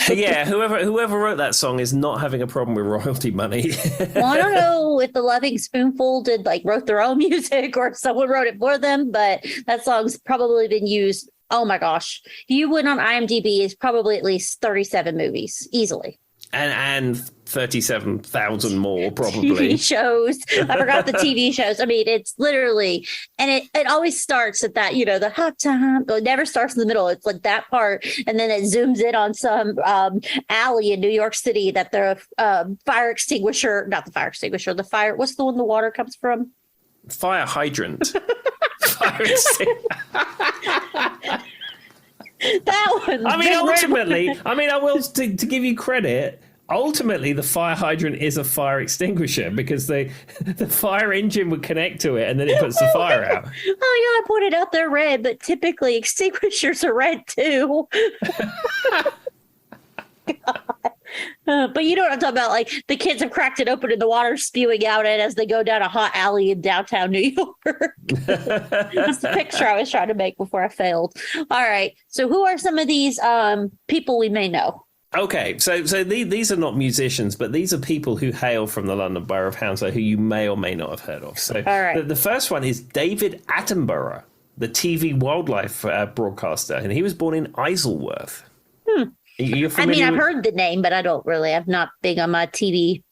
Yeah, whoever wrote that song is not having a problem with royalty money. Well, I don't know if the Loving Spoonful wrote their own music or someone wrote it for them, but that song's probably been used. Oh my gosh. If you went on IMDb, it's probably at least 37 movies, easily. And 37,000 more, probably. TV shows. I forgot the TV shows. I mean, it's literally, and it always starts at that, the hot time. It never starts in the middle. It's like that part. And then it zooms in on some alley in New York City that the fire extinguisher, not the fire extinguisher, what's the one the water comes from? Fire hydrant. That one. I mean, ultimately, I will to give you credit. Ultimately, the fire hydrant is a fire extinguisher because the fire engine would connect to it and then it puts the fire out. Oh, yeah, I pointed out they're red, but typically extinguishers are red too. But you know what I'm talking about? Like the kids have cracked it open and the water's spewing out it as they go down a hot alley in downtown New York. That's the picture I was trying to make before I failed. All right. So who are some of these people we may know? Okay, so these are not musicians, but these are people who hail from the London Borough of Hounslow who you may or may not have heard of. So All right. the first one is David Attenborough, the TV wildlife broadcaster, and he was born in Isleworth. You're I mean, familiar I've with- heard the name, but I don't really. I'm not big on my TV.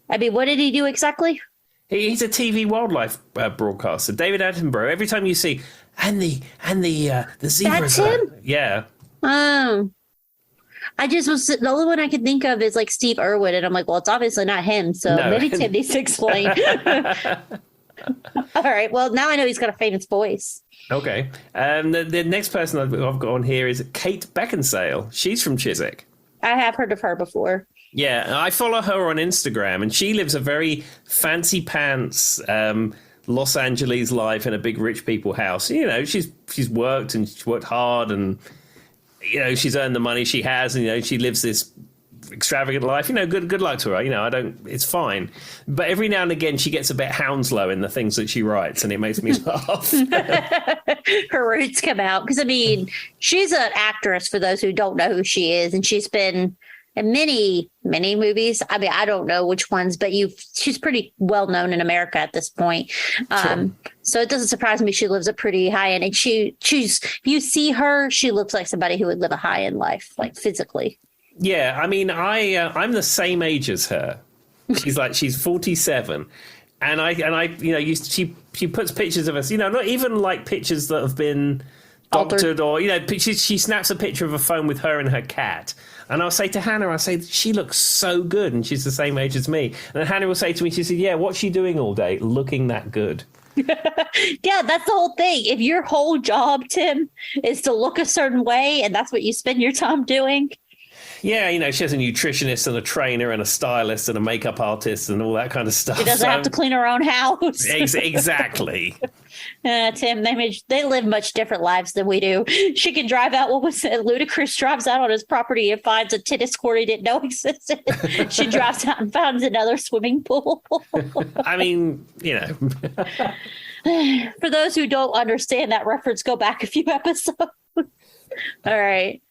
I mean, what did he do exactly? He's a TV wildlife broadcaster. David Attenborough. Every time you see the zebras, That's him? yeah. I just was the only one I could think of is like Steve Irwin, and I'm like, well, it's obviously not him. So No. maybe Tim needs to explain. All right. Well, now I know he's got a famous voice. Okay. The next person I've got on here is Kate Beckinsale. She's from Chiswick. I have heard of her before. Yeah, I follow her on Instagram, and she lives a very fancy pants Los Angeles life in a big rich people house. You know, she's worked and she's worked hard, and you know she's earned the money she has, and you know she lives this extravagant life. You know, good luck to her. You know, it's fine. But every now and again, she gets a bit Hounslow in the things that she writes, and it makes me laugh. Her roots come out because I mean, she's an actress. For those who don't know who she is, and she's been in many movies. I mean, I don't know which ones, but she's pretty well known in America at this point. Sure. So it doesn't surprise me she lives a pretty high end. And she's if you see her, she looks like somebody who would live a high end life, like physically. Yeah, I mean, I'm the same age as her. She's 47, and I you know, she puts pictures of us. You know, not even like pictures that have been doctored or, you know, she snaps a picture of a phone with her and her cat. And I'll say to Hannah, she looks so good, and she's the same age as me. And Hannah will say to me, she said, yeah, what's she doing all day? Looking that good. Yeah, that's the whole thing. If your whole job, Tim, is to look a certain way, and that's what you spend your time doing. Yeah, you know, she has a nutritionist and a trainer and a stylist and a makeup artist and all that kind of stuff. She doesn't have to clean her own house. Exactly. Tim, they live much different lives than we do. She can drive out. What was it? Ludacris drives out on his property and finds a tennis court he didn't know existed. She drives out and finds another swimming pool. I mean, you know. For those who don't understand that reference, go back a few episodes. All right.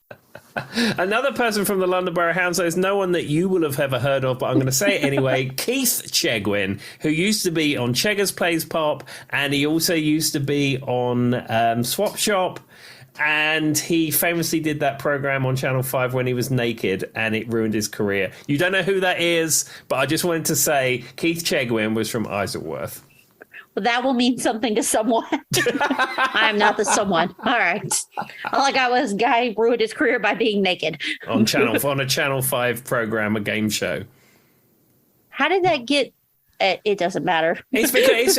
Another person from the London Borough of Hounslow is no one that you will have ever heard of, but I'm going to say it anyway. Keith Chegwin, who used to be on Cheggers Plays Pop, and he also used to be on Swap Shop, and he famously did that program on Channel 5 when he was naked, and it ruined his career. You don't know who that is, but I just wanted to say Keith Chegwin was from Isleworth. Well, that will mean something to someone. I'm not the someone. All right. All I got was guy ruined his career by being naked. on a Channel 5 program, a game show. How did that get? It doesn't matter. It's because,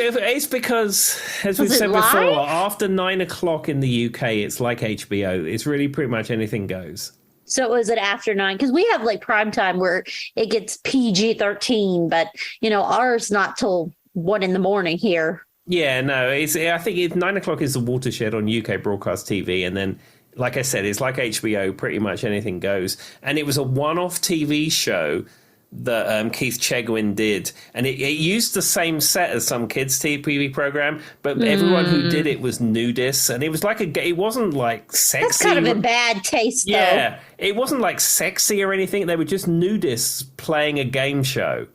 as we've said live? before, after 9 o'clock in the UK, it's like HBO. It's really pretty much anything goes. So was it after 9? Because we have like prime time where it gets PG-13, but you know ours not till 1 a.m. here. Yeah, no, I think 9 o'clock is the watershed on UK broadcast TV, and then, like I said, it's like HBO. Pretty much anything goes, and it was a one-off TV show that Keith Chegwin did, and it used the same set as some kids' TV program, but everyone who did it was nudists, and it was like it wasn't like sexy. That's kind of in bad taste, though. Yeah, it wasn't like sexy or anything. They were just nudists playing a game show.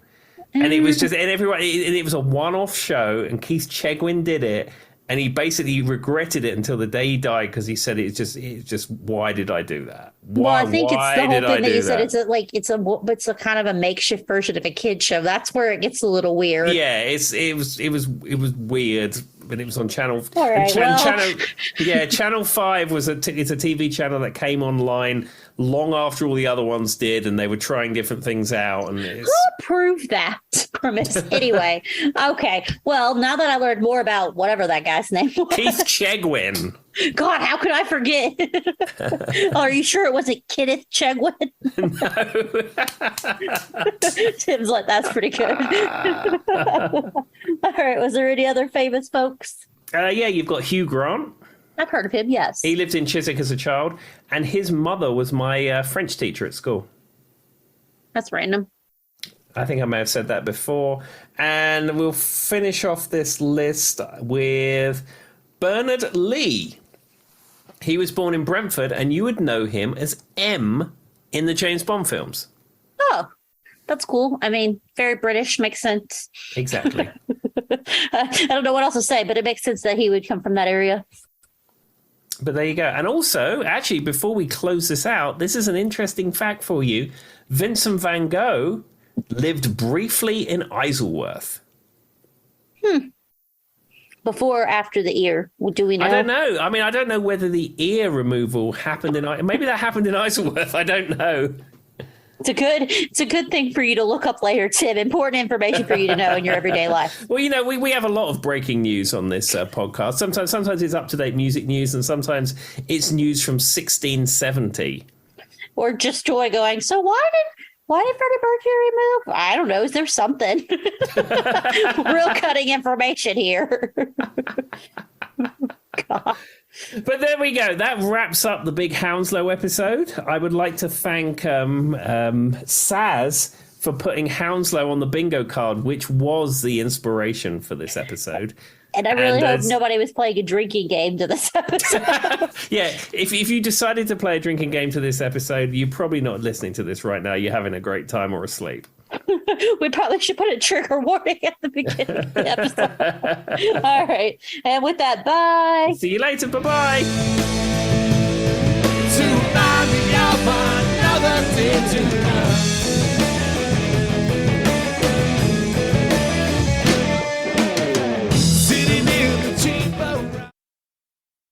And it was just, and everyone, it was a one-off show, and Keith Chegwin did it, and he basically regretted it until the day he died because he said it's just why did I do that? Well, I think it's the whole thing that you said. That? It's a kind of a makeshift version of a kid show. That's where it gets a little weird. Yeah, it was weird, but it was on Channel. All right, Channel 5 was it's a TV channel that came online long after all the other ones did, and they were trying different things out. And who approved that premise? Anyway, okay. Well, now that I learned more about whatever that guy's name was, Keith Chegwin. God, how could I forget? Are you sure it wasn't Kenneth Chegwin? No. Tim's like, that's pretty good. All right. Was there any other famous folks? Yeah, you've got Hugh Grant. I've heard of him, yes. He lived in Chiswick as a child, and his mother was my French teacher at school. That's random. I think I may have said that before. And we'll finish off this list with Bernard Lee. He was born in Brentford, and you would know him as M in the James Bond films. Oh, that's cool. I mean, very British, makes sense. Exactly. I don't know what else to say, but it makes sense that he would come from that area. But there you go. And also, actually, before we close this out, this is an interesting fact for you. Vincent van Gogh lived briefly in Isleworth. Before or after the ear? Do we know? I don't know. I mean, I don't know whether the ear removal happened in... Maybe that happened in Isleworth. I don't know. It's a good thing for you to look up later, Tim. Important information for you to know in your everyday life. Well, you know, we have a lot of breaking news on this podcast. Sometimes it's up-to-date music news, and sometimes it's news from 1670. Or just Joy going, so why did Freddie Mercury move? I don't know. Is there something? Real cutting information here. God. But there we go. That wraps up the big Hounslow episode. I would like to thank Saz for putting Hounslow on the bingo card, which was the inspiration for this episode. And I really hope nobody was playing a drinking game to this episode. Yeah, if you decided to play a drinking game to this episode, you're probably not listening to this right now. You're having a great time or asleep. We probably should put a trigger warning at the beginning of the episode. All right. And with that, bye. See you later. Bye-bye. To remind me of another day to come.